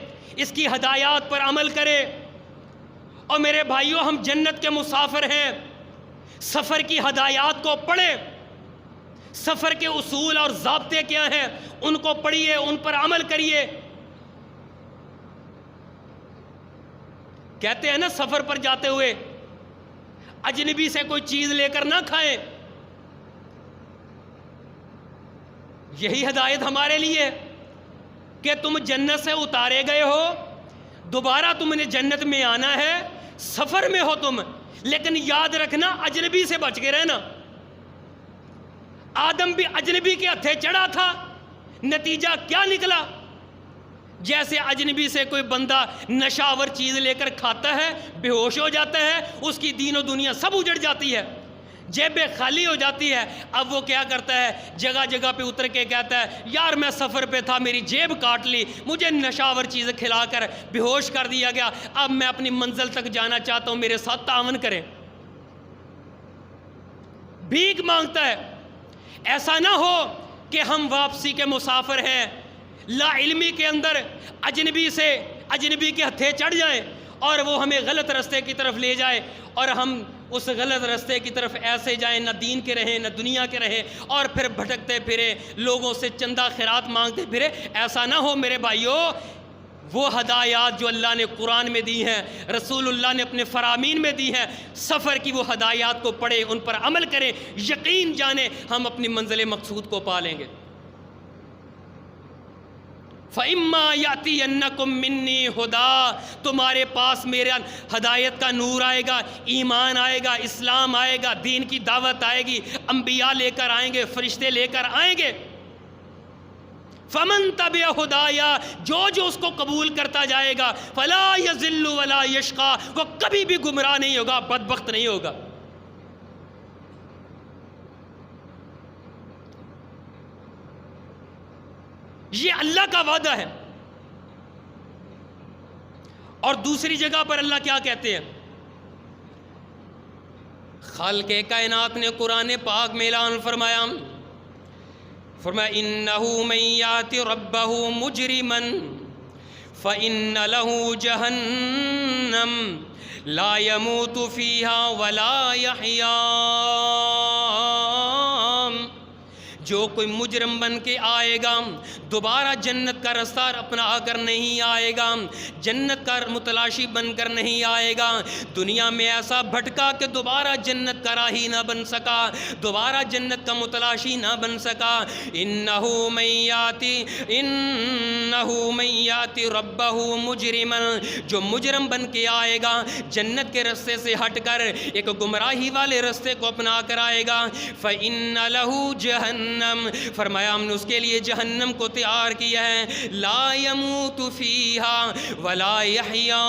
اس کی ہدایات پر عمل کرے۔ اور میرے بھائیوں، ہم جنت کے مسافر ہیں، سفر کی ہدایات کو پڑھیں، سفر کے اصول اور ضابطے کیا ہیں ان کو پڑھیے، ان پر عمل کریے۔ کہتے ہیں نا سفر پر جاتے ہوئے اجنبی سے کوئی چیز لے کر نہ کھائیں، یہی ہدایت ہمارے لیے کہ تم جنت سے اتارے گئے ہو، دوبارہ تم نے جنت میں آنا ہے، سفر میں ہو تم، لیکن یاد رکھنا اجنبی سے بچ کے رہنا۔ آدم بھی اجنبی کے ہتھے چڑھا تھا، نتیجہ کیا نکلا؟ جیسے اجنبی سے کوئی بندہ نشاور چیز لے کر کھاتا ہے، بے ہوش ہو جاتا ہے، اس کی دین و دنیا سب اجڑ جاتی ہے، جیبیں خالی ہو جاتی ہے۔ اب وہ کیا کرتا ہے؟ جگہ جگہ پہ اتر کے کہتا ہے یار میں سفر پہ تھا، میری جیب کاٹ لی، مجھے نشاور چیز کھلا کر بے ہوش کر دیا گیا، اب میں اپنی منزل تک جانا چاہتا ہوں، میرے ساتھ تعاون کریں۔ بھیک مانگتا ہے۔ ایسا نہ ہو کہ ہم واپسی کے مسافر ہیں، لا علمی کے اندر اجنبی کے ہتھے چڑھ جائیں اور وہ ہمیں غلط رستے کی طرف لے جائے، اور ہم اس غلط رستے کی طرف ایسے جائیں، نہ دین کے رہیں نہ دنیا کے رہیں، اور پھر بھٹکتے پھرے، لوگوں سے چندہ خیرات مانگتے پھرے۔ ایسا نہ ہو میرے بھائیوں۔ وہ ہدایات جو اللہ نے قرآن میں دی ہیں، رسول اللہ نے اپنے فرامین میں دی ہیں، سفر کی وہ ہدایات کو پڑھیں، ان پر عمل کریں، یقین جانیں ہم اپنی منزل مقصود کو پا لیں گے۔ فَإِمَّا يَأْتِيَنَّكُم مِّنِّي هُدًى، تمہارے پاس میرے ہدایت کا نور آئے گا، ایمان آئے گا، اسلام آئے گا، دین کی دعوت آئے گی، انبیاء لے کر آئیں گے، فرشتے لے کر آئیں گے۔ فَمَن تَبِعَ هُدَايَا، جو اس کو قبول کرتا جائے گا، فَلَا يَضِلُّ وَلَا يَشْقَى، وہ کبھی بھی گمراہ نہیں ہوگا، بدبخت نہیں ہوگا۔ یہ اللہ کا وعدہ ہے۔ اور دوسری جگہ پر اللہ کیا کہتے ہیں؟ خالق کائنات نے قرآن پاک میں اعلان فرمایا، اِنَّهُ مَن يَأْتِ رَبَّهُ مُجْرِمًا فَإِنَّ لَهُ جَهَنَّمَ لَا يَمُوتُ فِيهَا وَلَا يَحْيَا، جو کوئی مجرم بن کے آئے گا دوبارہ جنت کا رستہ اپنا کر نہیں آئے گا، جنت کا متلاشی بن کر نہیں آئے گا، دنیا میں ایسا بھٹکا کہ دوبارہ جنت کا راہی نہ بن سکا، دوبارہ جنت کا متلاشی نہ بن سکا۔ انہو من یاتی ربہ مجرما، جو مجرم بن کے آئے گا جنت کے رستے سے ہٹ کر ایک گمراہی والے رستے کو اپنا کر آئے گا، فَإِنَّ لَهُ جَهَنَّمْ، فرمایا ہم نے اس کے لیے جہنم کو تیار کیا ہے، لا يموت فیہا ولا یحییٰ،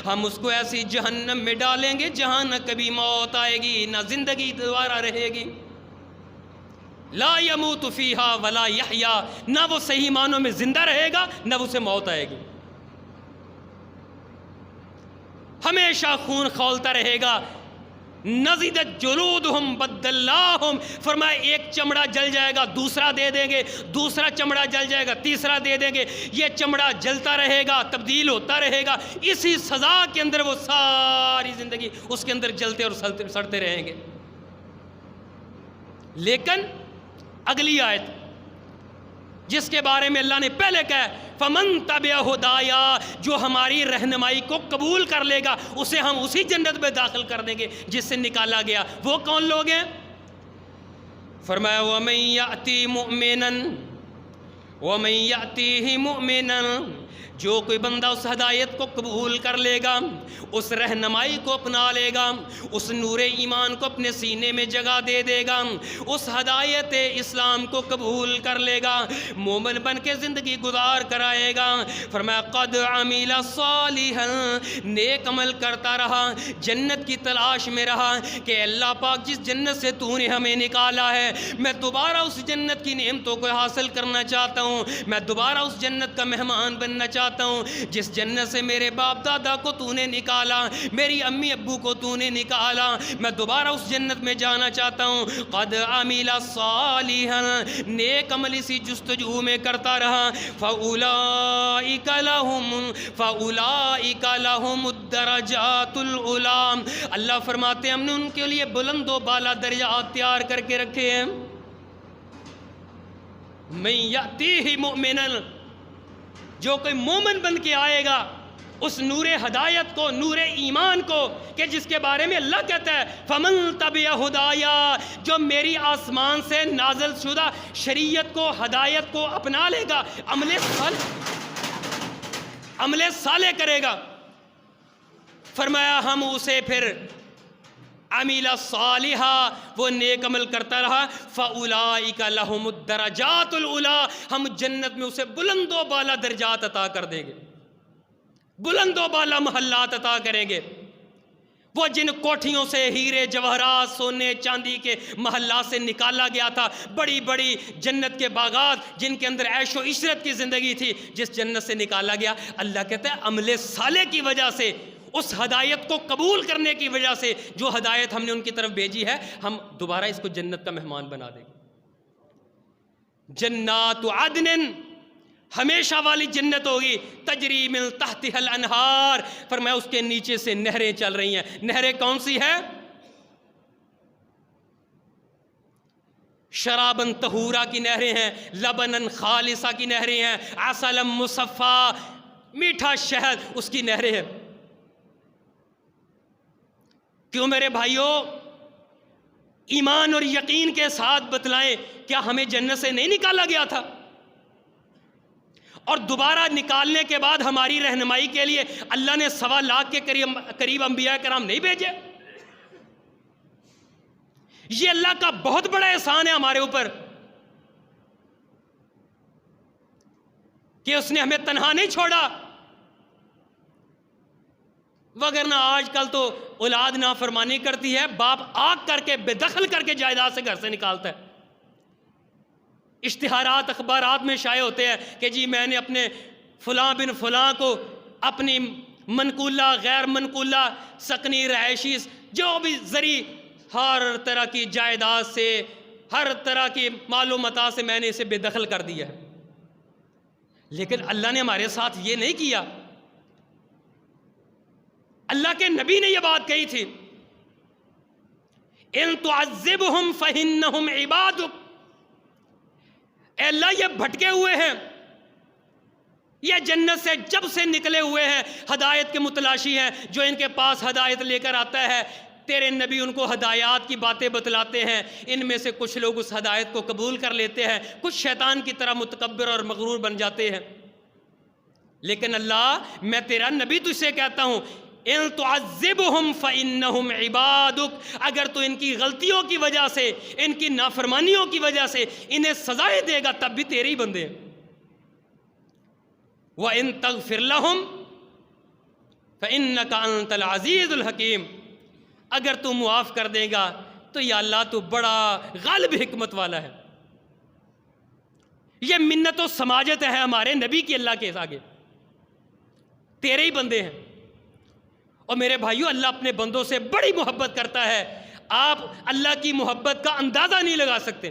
ہم اس کو ایسی جہنم میں ڈالیں گے جہاں نہ کبھی موت آئے گی نہ زندگی دوبارہ رہے گی۔ لا يموت فیہا ولا یحییٰ، نہ وہ صحیح معنوں میں زندہ رہے گا نہ اسے موت آئے گی، ہمیشہ خون کھولتا رہے گا۔ نَضِدَتْ جُلُودُهُمْ بَدَّلْنَاهُمْ، فرمایا ایک چمڑا جل جائے گا دوسرا دے دیں گے، دوسرا چمڑا جل جائے گا تیسرا دے دیں گے، یہ چمڑا جلتا رہے گا تبدیل ہوتا رہے گا، اسی سزا کے اندر وہ ساری زندگی اس کے اندر جلتے اور سڑتے رہیں گے۔ لیکن اگلی آیت جس کے بارے میں اللہ نے پہلے کہا فمن تبع ہدایا، جو ہماری رہنمائی کو قبول کر لے گا اسے ہم اسی جنت میں داخل کر دیں گے جس سے نکالا گیا۔ وہ کون لوگ ہیں؟ فرمایا وَمَن يَأْتِ مُؤْمِنًا وَمَن يَأْتِهِ مُؤْمِنًا، جو کوئی بندہ اس ہدایت کو قبول کر لے گا، اس رہنمائی کو اپنا لے گا، اس نور ایمان کو اپنے سینے میں جگہ دے دے گا، اس ہدایت اسلام کو قبول کر لے گا، مومن بن کے زندگی گزار کر آئے گا، فرمایا قد عمل صالحا، نیک عمل کرتا رہا، جنت کی تلاش میں رہا کہ اللہ پاک جس جنت سے تو نے ہمیں نکالا ہے میں دوبارہ اس جنت کی نعمتوں کو حاصل کرنا چاہتا ہوں، میں دوبارہ اس جنت کا مہمان بننا چاہتا ہوں جس جنت سے میرے باپ دادا کو تو نے نکالا، میری امی ابو کو تو نے نکالا، میں دوبارہ اس جنت میں جانا چاہتا ہوں۔ قد عمل صالحا، نیک عمل اسی جستجو میں کرتا رہا، فاولئک لہم الدرجات العلی، اللہ فرماتے ہیں ہم نے ان کے لیے بلند و بالا درجات تیار کر کے رکھے ہیں۔ من یأتیہ مؤمنا، جو کوئی مومن بن کے آئے گا اس نور ہدایت کو، نور ایمان کو، کہ جس کے بارے میں اللہ کہتا ہے فمن تبع ہدایا، جو میری آسمان سے نازل شدہ شریعت کو، ہدایت کو اپنا لے گا، عمل صالح کرے گا، فرمایا ہم اسے پھر عمل صالحا، وہ نیک عمل کرتا رہا، فاولئک لہم الدرجات العلی، ہم جنت میں اسے بلند و بالا درجات عطا کر دیں گے، بلند و بالا محلات عطا کریں گے۔ وہ جن کوٹھیوں سے ہیرے جواہرات سونے چاندی کے محلات سے نکالا گیا تھا، بڑی بڑی جنت کے باغات جن کے اندر عیش و عشرت کی زندگی تھی، جس جنت سے نکالا گیا، اللہ کہتا ہے عمل صالح کی وجہ سے، اس ہدایت کو قبول کرنے کی وجہ سے، جو ہدایت ہم نے ان کی طرف بھیجی ہے، ہم دوبارہ اس کو جنت کا مہمان بنا دیں گے۔ جنات عدن، ہمیشہ والی جنت ہوگی، تجری من تحتها الانہار، فرمایا اس کے نیچے سے نہریں چل رہی ہیں۔ نہریں کون سی ہے؟ شرابن طہورا کی نہریں ہیں، لبنن خالصہ کی نہریں ہیں، عسلا مصفا، میٹھا شہد اس کی نہریں ہیں۔ کیوں میرے بھائیوں؟ ایمان اور یقین کے ساتھ بتلائیں، کیا ہمیں جنت سے نہیں نکالا گیا تھا؟ اور دوبارہ نکالنے کے بعد ہماری رہنمائی کے لیے اللہ نے 1.25 لاکھ کے قریب انبیاء کرام نہیں بھیجے؟ یہ اللہ کا بہت بڑا احسان ہے ہمارے اوپر کہ اس نے ہمیں تنہا نہیں چھوڑا، وگرنہ آج کل تو اولاد نافرمانی کرتی ہے، باپ آگ کر کے بے دخل کر کے جائیداد سے گھر سے نکالتا ہے۔ اشتہارات اخبارات میں شائع ہوتے ہیں کہ جی میں نے اپنے فلاں بن فلاں کو اپنی منقولہ غیر منقولہ سکنی رہائشی جو بھی ذریع ہر طرح کی جائیداد سے، ہر طرح کی معلومات سے میں نے اسے بے دخل کر دیا ہے۔ لیکن اللہ نے ہمارے ساتھ یہ نہیں کیا۔ اللہ کے نبی نے یہ بات کہی تھی ان تعذبہم فإنہم عبادک، اے اللہ یہ بھٹکے ہوئے ہیں، یہ جنت سے جب سے نکلے ہوئے ہیں، ہدایت کے متلاشی ہیں، جو ان کے پاس ہدایت لے کر آتا ہے تیرے نبی ان کو ہدایات کی باتیں بتلاتے ہیں، ان میں سے کچھ لوگ اس ہدایت کو قبول کر لیتے ہیں، کچھ شیطان کی طرح متکبر اور مغرور بن جاتے ہیں۔ لیکن اللہ میں تیرا نبی تجھ سے کہتا ہوں ان تعذبہم فإنہم عبادک، اگر تو ان کی غلطیوں کی وجہ سے، ان کی نافرمانیوں کی وجہ سے انہیں سزائیں دے گا تب بھی تیرے ہی بندے ہیں۔ وَإِن تَغْفِرْ لَهُمْ فَإِنَّكَ أَنْتَ الْعَزِيزُ الْحَكِيمُ، اگر تو معاف کر دے گا تو یا اللہ تو بڑا غالب حکمت والا ہے۔ یہ منت و سماجت ہے ہمارے نبی کی اللہ کے آگے، تیرے ہی بندے ہیں۔ اور میرے بھائیو اللہ اپنے بندوں سے بڑی محبت کرتا ہے، آپ اللہ کی محبت کا اندازہ نہیں لگا سکتے۔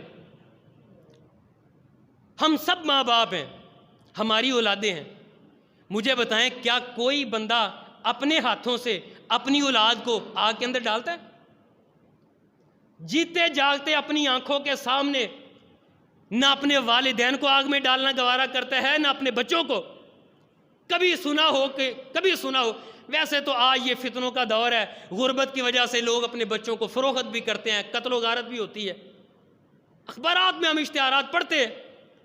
ہم سب ماں باپ ہیں، ہماری اولادیں ہیں، مجھے بتائیں کیا کوئی بندہ اپنے ہاتھوں سے اپنی اولاد کو آگ کے اندر ڈالتا ہے؟ جیتے جاگتے اپنی آنکھوں کے سامنے نہ اپنے والدین کو آگ میں ڈالنا گوارا کرتا ہے، نہ اپنے بچوں کو. کبھی سنا ہو ویسے تو آج یہ فتنوں کا دور ہے، غربت کی وجہ سے لوگ اپنے بچوں کو فروخت بھی کرتے ہیں، قتل و غارت بھی ہوتی ہے. اخبارات میں ہم اشتہارات پڑھتے ہیں،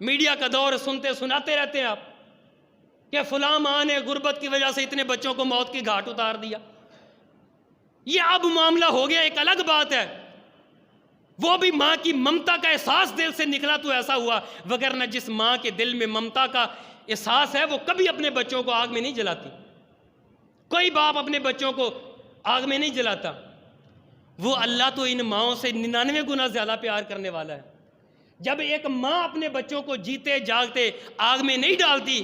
میڈیا کا دور سناتے رہتے ہیں آپ کہ فلاں ماں نے غربت کی وجہ سے اتنے بچوں کو موت کی گھاٹ اتار دیا. یہ اب معاملہ ہو گیا، ایک الگ بات ہے. وہ بھی ماں کی ممتا کا احساس دل سے نکلا تو ایسا ہوا، وگرنہ جس ماں کے دل میں ممتا کا احساس ہے وہ کبھی اپنے بچوں کو آگ میں نہیں جلاتی. کوئی باپ اپنے بچوں کو آگ میں نہیں جلاتا. وہ اللہ تو ان ماؤں سے 99 گنا زیادہ پیار کرنے والا ہے. جب ایک ماں اپنے بچوں کو جیتے جاگتے آگ میں نہیں ڈالتی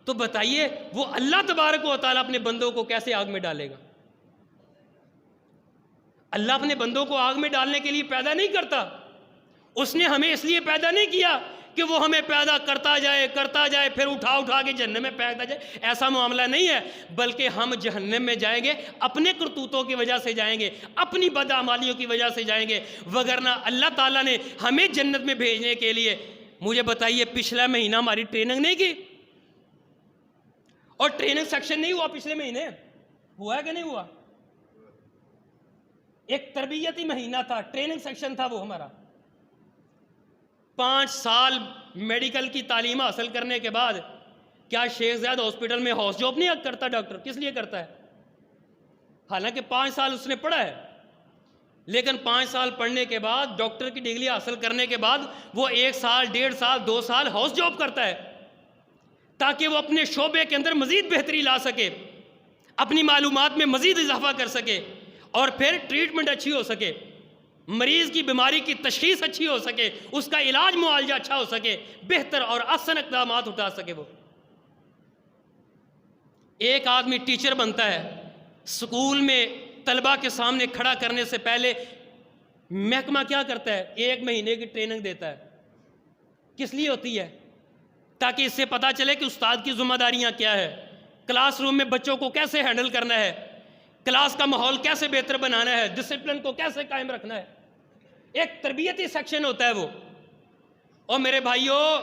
تو بتائیے وہ اللہ تبارک و تعالیٰ اپنے بندوں کو کیسے آگ میں ڈالے گا؟ اللہ اپنے بندوں کو آگ میں ڈالنے کے لیے پیدا نہیں کرتا. اس نے ہمیں اس لیے پیدا نہیں کیا کہ وہ ہمیں پیدا کرتا جائے پھر اٹھا کے جہنم میں پھینکتا جائے. ایسا معاملہ نہیں ہے، بلکہ ہم جہنم میں جائیں گے اپنے کرتوتوں کی وجہ سے جائیں گے، اپنی بدعمالیوں کی وجہ سے جائیں گے. وگرنہ اللہ تعالیٰ نے ہمیں جنت میں بھیجنے کے لیے، مجھے بتائیے پچھلا مہینہ ہماری ٹریننگ نہیں کی؟ اور ٹریننگ سیکشن نہیں ہوا پچھلے مہینے؟ ہوا ہے کہ نہیں ہوا؟ ایک تربیتی مہینہ تھا، ٹریننگ سیکشن تھا وہ ہمارا. 5 سال میڈیکل کی تعلیم حاصل کرنے کے بعد کیا شیخ زاید ہاسپٹل میں ہاؤس جاب نہیں کرتا ڈاکٹر؟ کس لیے کرتا ہے؟ حالانکہ 5 سال اس نے پڑھا ہے، لیکن 5 سال پڑھنے کے بعد ڈاکٹر کی ڈگری حاصل کرنے کے بعد وہ 1 سال 1.5 سال 2 سال ہاؤس جاب کرتا ہے تاکہ وہ اپنے شعبے کے اندر مزید بہتری لا سکے، اپنی معلومات میں مزید اضافہ کر سکے، اور پھر ٹریٹمنٹ اچھی ہو سکے، مریض کی بیماری کی تشخیص اچھی ہو سکے، اس کا علاج معالجہ اچھا ہو سکے، بہتر اور احسن اقدامات اٹھا سکے. وہ ایک آدمی ٹیچر بنتا ہے، سکول میں طلبہ کے سامنے کھڑا کرنے سے پہلے محکمہ کیا کرتا ہے؟ 1 مہینے کی ٹریننگ دیتا ہے. کس لیے ہوتی ہے؟ تاکہ اس سے پتہ چلے کہ استاد کی ذمہ داریاں کیا ہے، کلاس روم میں بچوں کو کیسے ہینڈل کرنا ہے، کلاس کا ماحول کیسے بہتر بنانا ہے، ڈسپلن کو کیسے قائم رکھنا ہے. ایک تربیتی سیکشن ہوتا ہے وہ. اور میرے بھائیوں،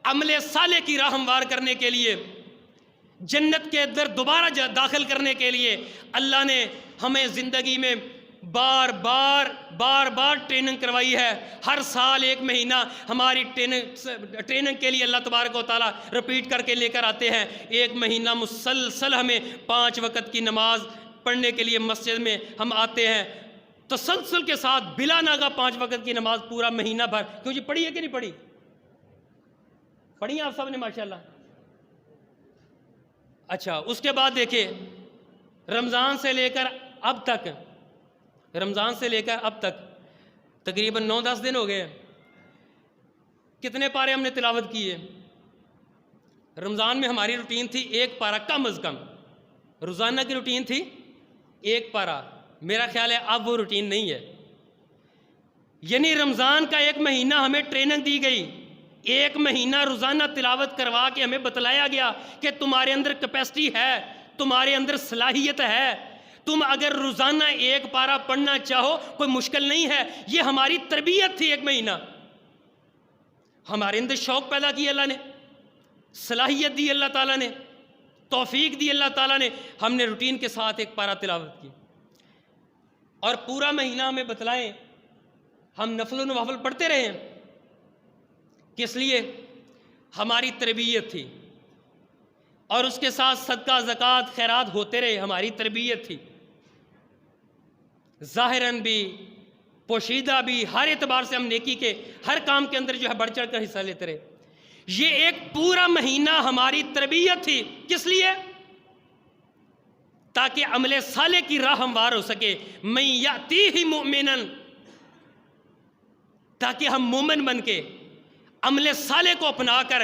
عمل صالح کی راہ ہموار کرنے کے لیے، جنت کے اندر دوبارہ داخل کرنے کے لیے اللہ نے ہمیں زندگی میں بار بار ٹریننگ کروائی ہے. ہر سال 1 مہینہ ہماری ٹریننگ کے لیے اللہ تبارک و تعالیٰ رپیٹ کر کے لے کر آتے ہیں. 1 مہینہ مسلسل ہمیں 5 وقت کی نماز پڑھنے کے لیے مسجد میں ہم آتے ہیں، تسلسل کے ساتھ بلا ناغہ 5 وقت کی نماز پورا مہینہ بھر. کیوں جی؟ پڑھی ہے کہ نہیں پڑھی؟ پڑھی ہیں آپ سب نے ماشاءاللہ. اچھا، اس کے بعد دیکھیں رمضان سے لے کر اب تک تقریباً 9-10 دن ہو گئے. کتنے پارے ہم نے تلاوت کیے؟ رمضان میں ہماری روٹین تھی 1 پارہ کم از کم، روزانہ کی روٹین تھی 1 پارہ. میرا خیال ہے اب وہ روٹین نہیں ہے. یعنی رمضان کا 1 مہینہ ہمیں ٹریننگ دی گئی، 1 مہینہ روزانہ تلاوت کروا کے ہمیں بتلایا گیا کہ تمہارے اندر کیپیسٹی ہے، تمہارے اندر صلاحیت ہے، تم اگر روزانہ 1 پارہ پڑھنا چاہو کوئی مشکل نہیں ہے. یہ ہماری تربیت تھی. 1 مہینہ ہمارے اندر شوق پیدا کیا اللہ نے، صلاحیت دی اللہ تعالیٰ نے، توفیق دی اللہ تعالیٰ نے. ہم نے روٹین کے ساتھ 1 پارہ تلاوت کی، اور پورا مہینہ ہمیں بتلائیں ہم نفل و نوافل پڑھتے رہے ہیں. کس لیے؟ ہماری تربیت تھی، اور اس کے ساتھ صدقہ زکوٰۃ خیرات ہوتے رہے، ہماری تربیت تھی. ظاہراً بھی پوشیدہ بھی ہر اعتبار سے ہم نیکی کے ہر کام کے اندر جو ہے بڑھ چڑھ کر حصہ لیتے رہے. یہ ایک پورا مہینہ ہماری تربیت تھی. کس لیے؟ تاکہ عمل صالح کی راہ ہموار ہو سکے. من یأتیہ مؤمنا، تاکہ ہم مومن بن کے عمل صالح کو اپنا کر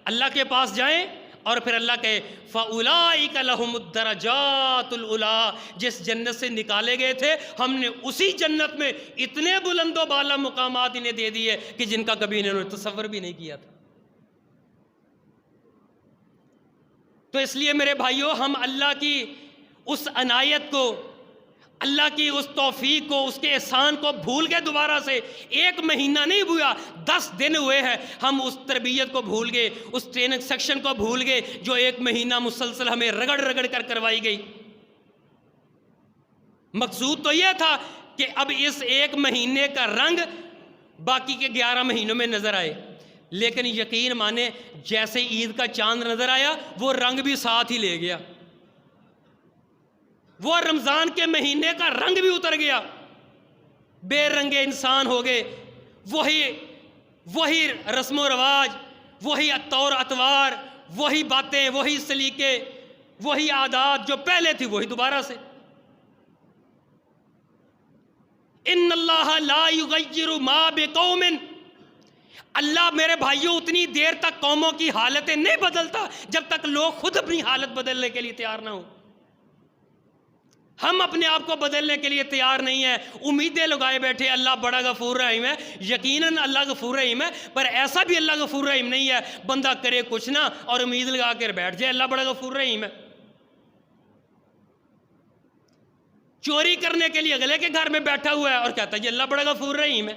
اللہ کے پاس جائیں، اور پھر اللہ کہے فَأُولَئِكَ لَهُمُ الدَّرَجَاتُ الْعُلَىٰ. جس جنت سے نکالے گئے تھے ہم نے اسی جنت میں اتنے بلند و بالا مقامات انہیں دے دیے کہ جن کا کبھی انہوں نے تصور بھی نہیں کیا تھا. تو اس لیے میرے بھائیوں، ہم اللہ کی اس عنایت کو، اللہ کی اس توفیق کو، اس کے احسان کو بھول گئے دوبارہ سے. 1 مہینہ نہیں ہوا، 10 دن ہوئے ہیں ہم اس تربیت کو بھول گئے، اس ٹریننگ سیکشن کو بھول گئے جو 1 مہینہ مسلسل ہمیں رگڑ رگڑ کر کروائی گئی. مقصود تو یہ تھا کہ اب اس 1 مہینے کا رنگ باقی کے 11 مہینوں میں نظر آئے. لیکن یقین مانے جیسے عید کا چاند نظر آیا وہ رنگ بھی ساتھ ہی لے گیا، وہ رمضان کے مہینے کا رنگ بھی اتر گیا، بے رنگے انسان ہو گئے. وہی رسم و رواج، وہی طور اطوار، وہی باتیں، وہی سلیقے، وہی عادات جو پہلے تھی وہی دوبارہ سے. ان اللہ لا یغیر ما بقوم، اللہ میرے بھائیوں اتنی دیر تک قوموں کی حالتیں نہیں بدلتا جب تک لوگ خود اپنی حالت بدلنے کے لیے تیار نہ ہوں. ہم اپنے آپ کو بدلنے کے لیے تیار نہیں ہیں، امیدیں لگائے بیٹھے اللہ بڑا غفور رحیم ہے. یقیناً اللہ غفور رحیم ہے، پر ایسا بھی اللہ غفور رحیم نہیں ہے بندہ کرے کچھ نہ اور امید لگا کر بیٹھ جائے اللہ بڑا غفور رحیم ہے. چوری کرنے کے لیے اگلے کے گھر میں بیٹھا ہوا ہے اور کہتا ہے یہ اللہ بڑا غفور رحیم ہے.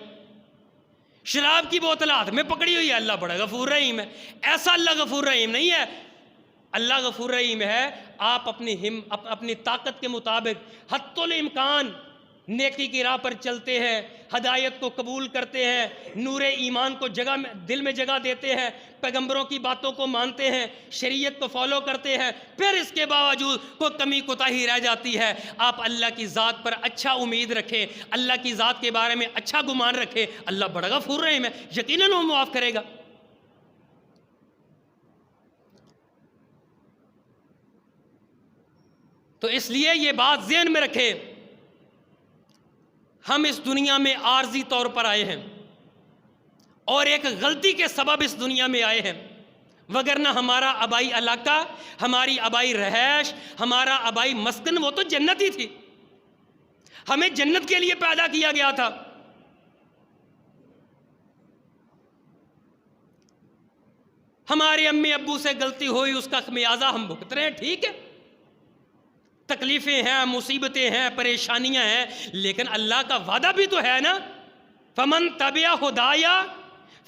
شراب کی بوتل ہاتھ میں پکڑی ہوئی ہے اللہ بڑا غفور رحیم ہے. ایسا اللہ غفور رحیم نہیں ہے. اللہ غفور رحیم ہے. آپ اپنی طاقت کے مطابق حتی الامکان نیکی کی راہ پر چلتے ہیں، ہدایت کو قبول کرتے ہیں، نور ایمان کو دل میں جگہ دیتے ہیں، پیغمبروں کی باتوں کو مانتے ہیں، شریعت کو فالو کرتے ہیں، پھر اس کے باوجود کوئی کمی کوتاہی رہ جاتی ہے، آپ اللہ کی ذات پر اچھا امید رکھیں، اللہ کی ذات کے بارے میں اچھا گمان رکھیں. اللہ بڑا غفور رحیم ہے، یقیناً وہ معاف کرے گا. تو اس لیے یہ بات ذہن میں رکھے، ہم اس دنیا میں عارضی طور پر آئے ہیں اور ایک غلطی کے سبب اس دنیا میں آئے ہیں، وگرنہ ہمارا آبائی علاقہ، ہماری آبائی رہائش، ہمارا آبائی مسکن وہ تو جنت ہی تھی. ہمیں جنت کے لیے پیدا کیا گیا تھا. ہمارے امی ابو سے غلطی ہوئی، اس کا خمیازہ ہم بھگت رہے ہیں، ٹھیک ہے، تکلیفیں ہیں، مصیبتیں ہیں، پریشانیاں ہیں، لیکن اللہ کا وعدہ بھی تو ہے نا، فمن تبع ہدایا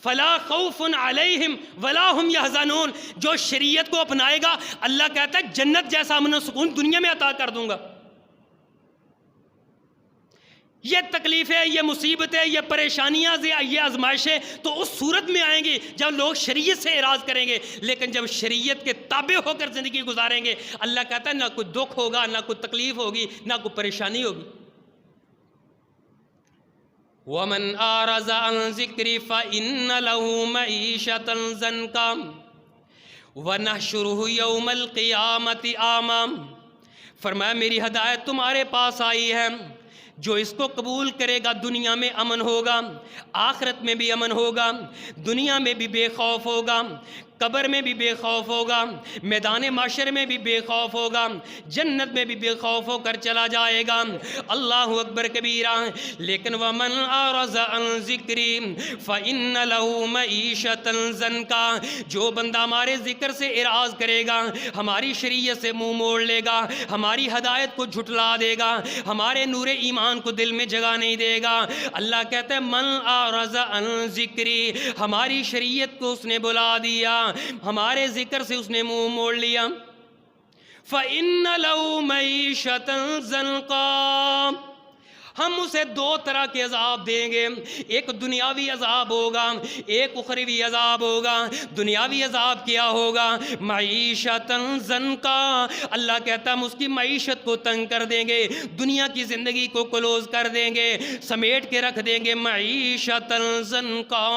فلا خوف علیہم ولا ہم یحزنون. جو شریعت کو اپنائے گا اللہ کہتا ہے جنت جیسا امن و سکون دنیا میں عطا کر دوں گا. یہ تکلیفیں، یہ مصیبتیں، یہ پریشانیاں، یہ آزمائشیں تو اس صورت میں آئیں گی جب لوگ شریعت سے اعراض کریں گے، لیکن جب شریعت کے تابع ہو کر زندگی گزاریں گے اللہ کہتا ہے نہ کوئی دکھ ہوگا، نہ کوئی تکلیف ہوگی، نہ کوئی پریشانی ہوگی. وَمَنْ أَعْرَضَ عَنْ ذِكْرِي فَإِنَّ لَهُ مَعِيشَةً ضَنْكًا وَنَحْشُرُهُ يَوْمَ الْقِيَامَةِ أَعْمَىٰ. فرمایا میری ہدایت تمہارے پاس آئی ہے، جو اس کو قبول کرے گا دنیا میں امن ہوگا، آخرت میں بھی امن ہوگا، دنیا میں بھی بے خوف ہوگا، قبر میں بھی بے خوف ہوگا، میدان معاشر میں بھی بے خوف ہوگا، جنت میں بھی بے خوف ہو کر چلا جائے گا. اللہ اکبر کبیرہ. لیکن وَمَنْ أَعْرَضَ عَنْ ذِكْرِي فَإِنَّ لَهُ مَعِيشَةً ضَنْكًا. جو بندہ ہمارے ذکر سے اعراض کرے گا، ہماری شریعت سے منہ موڑ لے گا، ہماری ہدایت کو جھٹلا دے گا، ہمارے نور ایمان کو دل میں جگہ نہیں دے گا، اللہ کہتا ہے من أَعْرَضَ عَنْ ذِكْرِي، ہماری شریعت کو اس نے بلا دیا، ہمارے ذکر سے اس نے منہ موڑ لیا، فَإِنَّ لَهُ مَعِيشَةً ضَنْكًا. ہم اسے 2 طرح کے عذاب دیں گے، ایک دنیاوی عذاب ہوگا، ایک اخروی عذاب ہوگا. دنیاوی عذاب کیا ہوگا؟ معیشتاً ضنکا. اللہ کہتا ہم اس کی معیشت کو تنگ کر دیں گے، دنیا کی زندگی کو کلوز کر دیں گے، سمیٹ کے رکھ دیں گے. معیشتاً ضنکا،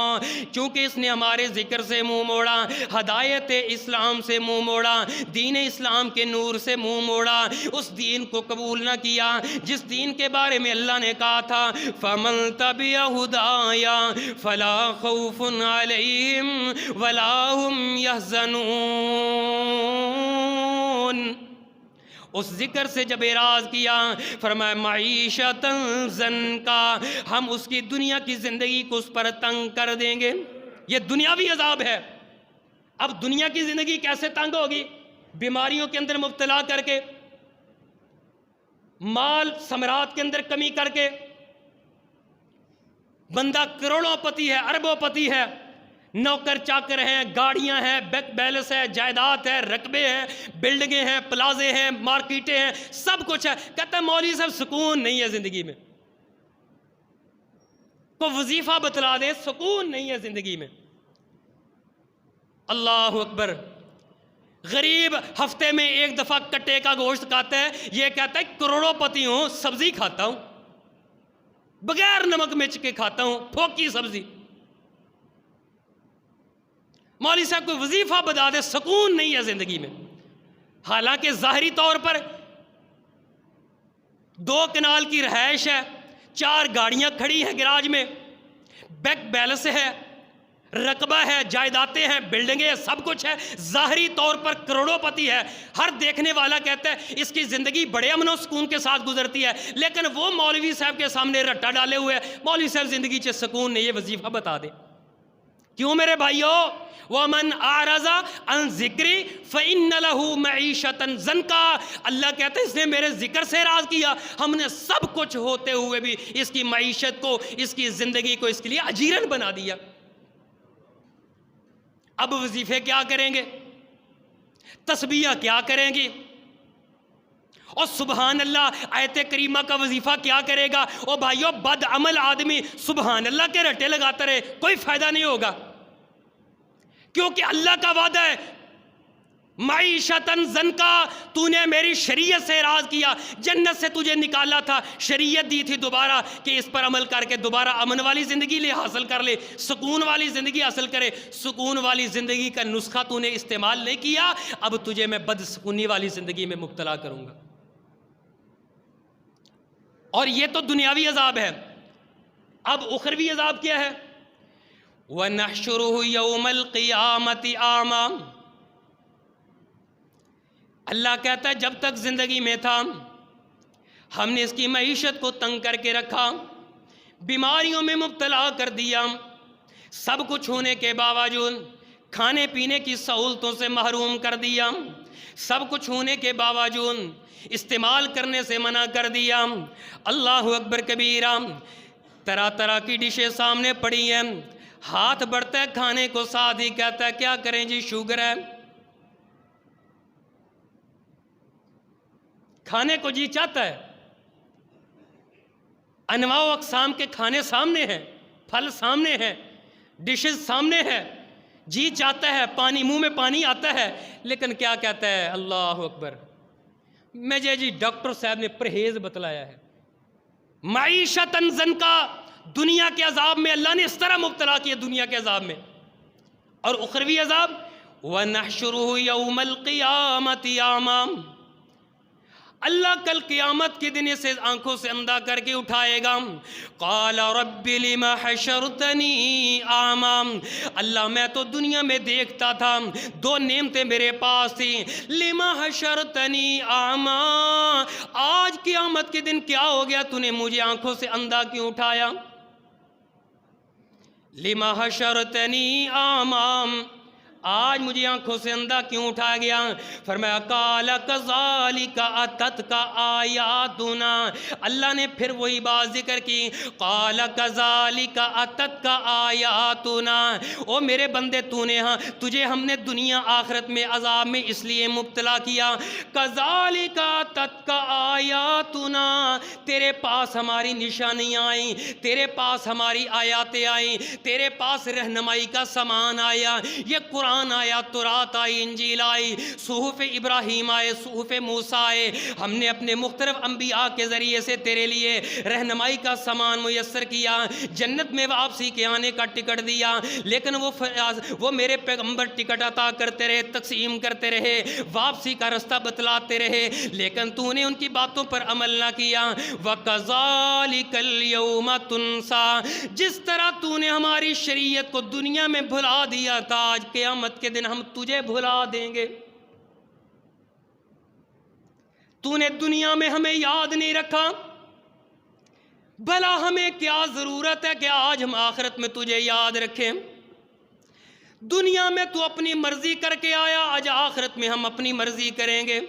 چونکہ اس نے ہمارے ذکر سے منہ موڑا، ہدایت اسلام سے منہ موڑا، دین اسلام کے نور سے منہ موڑا، اس دین کو قبول نہ کیا جس دین کے بارے میں اللہ نے کہا تھا فَمَن تَبِعَ هُدَايَ فَلَا خَوْفٌ عَلَيْهِمْ وَلَا هُمْ يَحْزَنُونَ. اس ذکر سے جب اعراض کیا فرمایا معیشتاً ضنکا، ہم اس کی دنیا کی زندگی کو اس پر تنگ کر دیں گے. یہ دنیاوی عذاب ہے. اب دنیا کی زندگی کیسے تنگ ہوگی؟ بیماریوں کے اندر مبتلا کر کے، مال ثمرات کے اندر کمی کر کے بندہ کروڑوں پتی ہے، اربوں پتی ہے، نوکر چاکر ہیں، گاڑیاں ہیں، بینک بیلنس ہے، جائیداد ہے، رقبے ہیں، بلڈنگیں ہیں، پلازے ہیں، مارکیٹیں ہیں، سب کچھ ہے. کہتا ہے مولوی صاحب سکون نہیں ہے زندگی میں. کو وظیفہ بتلا دے، سکون نہیں ہے زندگی میں. اللہ اکبر. غریب ہفتے میں ایک دفعہ کٹے کا گوشت کھاتا ہے، یہ کہتا ہے کروڑوں پتی ہوں، سبزی کھاتا ہوں، بغیر نمک مرچ کے کھاتا ہوں، پھوکی سبزی. مولوی صاحب کوئی وظیفہ بتا دے، سکون نہیں ہے زندگی میں. حالانکہ ظاہری طور پر 2 کنال کی رہائش ہے، 4 گاڑیاں کھڑی ہیں گراج میں، بینک بیلنس ہے، رقبہ ہے، جائیدادیں ہیں، بلڈنگیں ہیں، سب کچھ ہے، ظاہری طور پر کروڑوں پتی ہے. ہر دیکھنے والا کہتا ہے اس کی زندگی بڑے امن و سکون کے ساتھ گزرتی ہے. لیکن وہ مولوی صاحب کے سامنے رٹا ڈالے ہوئے ہے، مولوی صاحب زندگی سے سکون نہیں ہے، وظیفہ بتا دے. کیوں میرے بھائیو؟ وَمَنْ أَعْرَضَ عَنْ ذِكْرِي فَإِنَّ لَهُ مَعِيشَةً ضَنْكًا. اللہ کہتا ہے اس نے میرے ذکر سے اعراض کیا، ہم نے سب کچھ ہوتے ہوئے بھی اس کی معیشت کو، اس کی زندگی کو اس کے لیے اجیرن بنا دیا. اب وظیفے کیا کریں گے؟ تسبیح کیا کریں گے؟ اور سبحان اللہ آیت کریمہ کا وظیفہ کیا کرے گا؟ او بھائیو، بد عمل آدمی سبحان اللہ کے رٹے لگاتا رہے، کوئی فائدہ نہیں ہوگا. کیونکہ اللہ کا وعدہ ہے معیشتاً ضنکا، تو نے میری شریعت سے اعراض کیا، جنت سے تجھے نکالا تھا، شریعت دی تھی دوبارہ کہ اس پر عمل کر کے دوبارہ امن والی زندگی لے حاصل کر لے، سکون والی زندگی حاصل کرے. سکون والی زندگی کا نسخہ تو نے استعمال نہیں کیا، اب تجھے میں بد سکونی والی زندگی میں مبتلا کروں گا. اور یہ تو دنیاوی عذاب ہے. اب اخروی عذاب کیا ہے؟ وَنَحْشُرُهُ يَوْمَ الْقِيَامَةِ أَعْمَى. اللہ کہتا ہے جب تک زندگی میں تھا ہم نے اس کی معیشت کو تنگ کر کے رکھا، بیماریوں میں مبتلا کر دیا، سب کچھ ہونے کے باوجود کھانے پینے کی سہولتوں سے محروم کر دیا، سب کچھ ہونے کے باوجود استعمال کرنے سے منع کر دیا. اللہ اکبر کبیرہ. طرح طرح کی ڈشیں سامنے پڑی ہیں، ہاتھ بڑھتا ہے کھانے کو، ساتھ ہی کہتا ہے کیا کریں جی، شوگر ہے. کھانے کو جی چاہتا ہے، انواع و اقسام کے کھانے سامنے ہیں، پھل سامنے ہیں، ڈشز سامنے ہیں، جی چاہتا ہے، پانی منہ میں پانی آتا ہے، لیکن کیا کہتا ہے؟ اللہ اکبر. مجھے جی ڈاکٹر صاحب نے پرہیز بتلایا ہے. معیشتاً ضنکا، دنیا کے عذاب میں اللہ نے اس طرح مبتلا کیا، دنیا کے عذاب میں. اور اخروی عذاب وَنَحْشُرُهُ يَوْمَ الْقِيَامَةِ أَعْمَى. اللہ کل قیامت کے دن اسے آنکھوں سے اندھا کر کے اٹھائے گا. قال رب لم حشرتنی اعمی. اللہ میں تو دنیا میں دیکھتا تھا، 2 نعمتیں میرے پاس تھیں. لم حشرتنی اعمی، آج قیامت کے دن کیا ہو گیا، تو نے مجھے آنکھوں سے اندھا کیوں اٹھایا؟ لم حشرتنی اعمی، آج مجھے آنکھوں سے اندھا کیوں اٹھا گیا؟ فرمایا قال کذالک اتتک آیاتنا. اللہ نے پھر وہی بات ذکر کی، قال کذالک اتتک آیاتنا. او میرے بندے، تو نے تجھے ہم نے دنیا آخرت میں عذاب میں اس لیے مبتلا کیا. کذالک اتتک آیاتنا، تیرے پاس ہماری نشانیاں آئیں، تیرے پاس ہماری آیاتیں آئیں، تیرے پاس رہنمائی کا سامان آیا. یہ قرآن آیا، تورات آئی، انجیل آئی، صحف ابراہیم آئے، صحف موسیٰ آئے. ہم نے اپنے مختلف انبیاء کے ذریعے سے تیرے لیے رہنمائی کا سامان میسر کیا، جنت میں واپسی کے آنے کا ٹکٹ دیا. لیکن وہ میرے پیغمبر ٹکٹ عطا کرتے رہے، تقسیم کرتے رہے، واپسی کا رستہ بتلاتے رہے، لیکن تو نے ان کی باتوں پر عمل نہ کیا. وَكَذَلِكَ الْيَوْمَ تُنْسَى، جس طرح تو نے ہماری شریعت کو دنیا میں بھلا دیا تھا، آج قیامت کے دن ہم تجھے بھلا دیں گے. تو نے دنیا میں ہمیں یاد نہیں رکھا، بھلا ہمیں کیا ضرورت ہے کہ آج ہم آخرت میں تجھے یاد رکھیں؟ دنیا میں تو اپنی مرضی کر کے آیا، آج آخرت میں ہم اپنی مرضی کریں گے.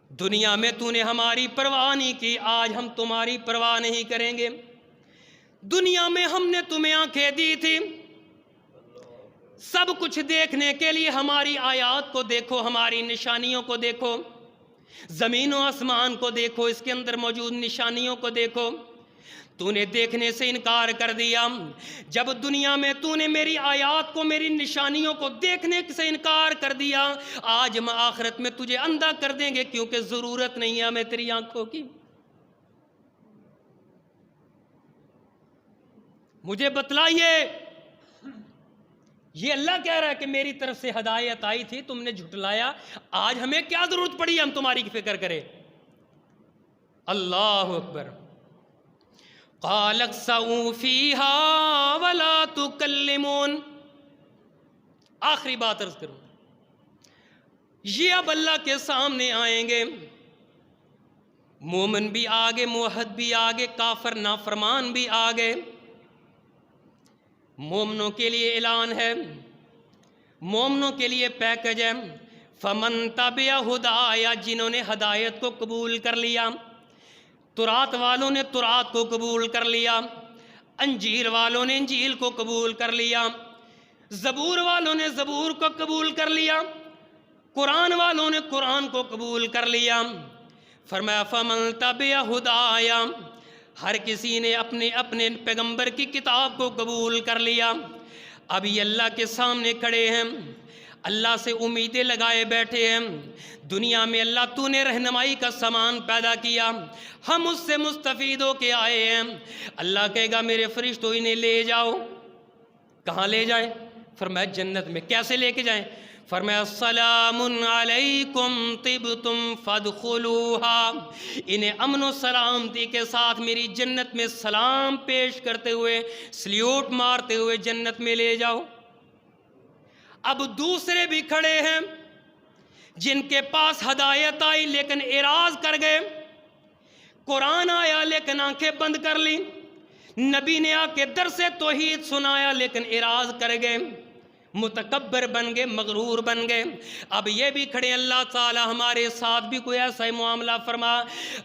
دنیا میں تو نے ہماری پرواہ نہیں کی، آج ہم تمہاری پرواہ نہیں کریں گے۔ دنیا میں ہم نے تمہیں آنکھیں دی تھی سب کچھ دیکھنے کے لیے، ہماری آیات کو دیکھو، ہماری نشانیوں کو دیکھو، زمین و آسمان کو دیکھو، اس کے اندر موجود نشانیوں کو دیکھو، تو نے دیکھنے سے انکار کر دیا۔ جب دنیا میں تو نے میری آیات کو، میری نشانیوں کو دیکھنے سے انکار کر دیا، آج ہم آخرت میں تجھے اندھا کر دیں گے، کیونکہ ضرورت نہیں ہے ہمیں تیری آنکھوں کی۔ مجھے بتلائیے، یہ اللہ کہہ رہا ہے کہ میری طرف سے ہدایت آئی تھی، تم نے جھٹلایا، آج ہمیں کیا ضرورت پڑی ہم تمہاری فکر کریں؟ اللہ اکبر۔ قال اخسؤوا فیہا ولا تکلمون، آخری بات عرض کروں، یہ اب اللہ کے سامنے آئیں گے، مومن بھی آگے، موحد بھی آگے، کافر نافرمان بھی آگے۔ مومنوں کے لیے اعلان ہے، مومنوں کے لیے پیکج ہے، فمن تبع ہدایا، جنہوں نے ہدایت کو قبول کر لیا، تورات والوں نے تورات کو قبول کر لیا، انجیل والوں نے انجیل کو قبول کر لیا، زبور والوں نے زبور کو قبول کر لیا، قرآن والوں نے قرآن کو قبول کر لیا۔ فرمایا فمن تبع ہدایا، ہر کسی نے اپنے اپنے پیغمبر کی کتاب کو قبول کر لیا۔ اب یہ اللہ کے سامنے کھڑے ہیں، اللہ سے امیدیں لگائے بیٹھے ہیں، دنیا میں اللہ تو نے رہنمائی کا سامان پیدا کیا، ہم اس سے مستفید ہو کے آئے ہیں۔ اللہ کہے گا میرے فرشتوں انہیں لے جاؤ۔ کہاں لے جائیں؟ فرمایا جنت میں۔ کیسے لے کے جائیں؟ فرمایا سلام علیکم طبتم فادخلوها، انہیں امن و سلامتی کے ساتھ میری جنت میں سلام پیش کرتے ہوئے، سلیوٹ مارتے ہوئے جنت میں لے جاؤ۔ اب دوسرے بھی کھڑے ہیں جن کے پاس ہدایت آئی لیکن اعراض کر گئے، قرآن آیا لیکن آنکھیں بند کر لی، نبی نے آ کے درس توحید سنایا لیکن اعراض کر گئے، متکبر بن گئے، مغرور بن گئے۔ اب یہ بھی کھڑے، اللہ تعالیٰ ہمارے ساتھ بھی کوئی ایسا ہی معاملہ فرما۔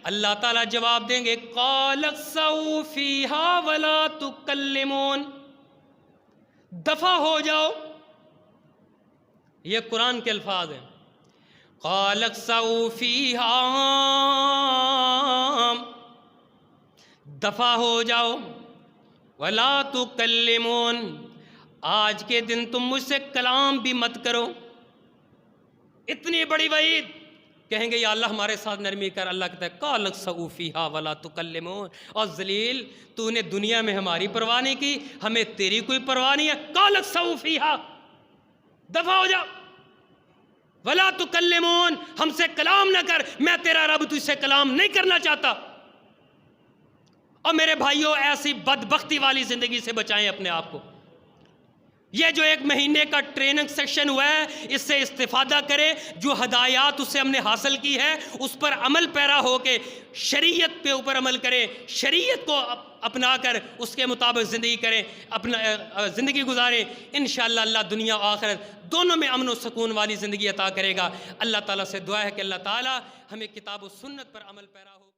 اللہ تعالیٰ جواب دیں گے قال اخسؤوا فیہا ولا تکلمون، دفع ہو جاؤ۔ یہ قرآن کے الفاظ ہیں، قال اخسؤوا فیہا، دفع ہو جاؤ، ولا تکلمون، آج کے دن تم مجھ سے کلام بھی مت کرو۔ اتنی بڑی وعید، کہیں گے یا اللہ ہمارے ساتھ نرمی کر۔ اللہ کہتا ہے قال اخسؤوا فیہا ولا تکلمون، اور ذلیل تو نے دنیا میں ہماری پرواہ نہیں کی، ہمیں تیری کوئی پرواہ نہیں ہے، قال اخسؤوا فیہا، دفع ہو جا، ولا تکلمون، ہم سے کلام نہ کر، میں تیرا رب تجھ سے کلام نہیں کرنا چاہتا۔ اور میرے بھائیوں، ایسی بدبختی والی زندگی سے بچائیں اپنے آپ کو۔ یہ جو 1 مہینے کا ٹریننگ سیکشن ہوا ہے، اس سے استفادہ کرے، جو ہدایات اس سے ہم نے حاصل کی ہے اس پر عمل پیرا ہو کے شریعت پہ اوپر عمل کریں، شریعت کو اپنا کر اس کے مطابق زندگی کریں، اپنا زندگی گزاریں۔ انشاءاللہ اللہ دنیا و آخرت دونوں میں امن و سکون والی زندگی عطا کرے گا۔ اللہ تعالیٰ سے دعا ہے کہ اللہ تعالیٰ ہمیں کتاب و سنت پر عمل پیرا ہو۔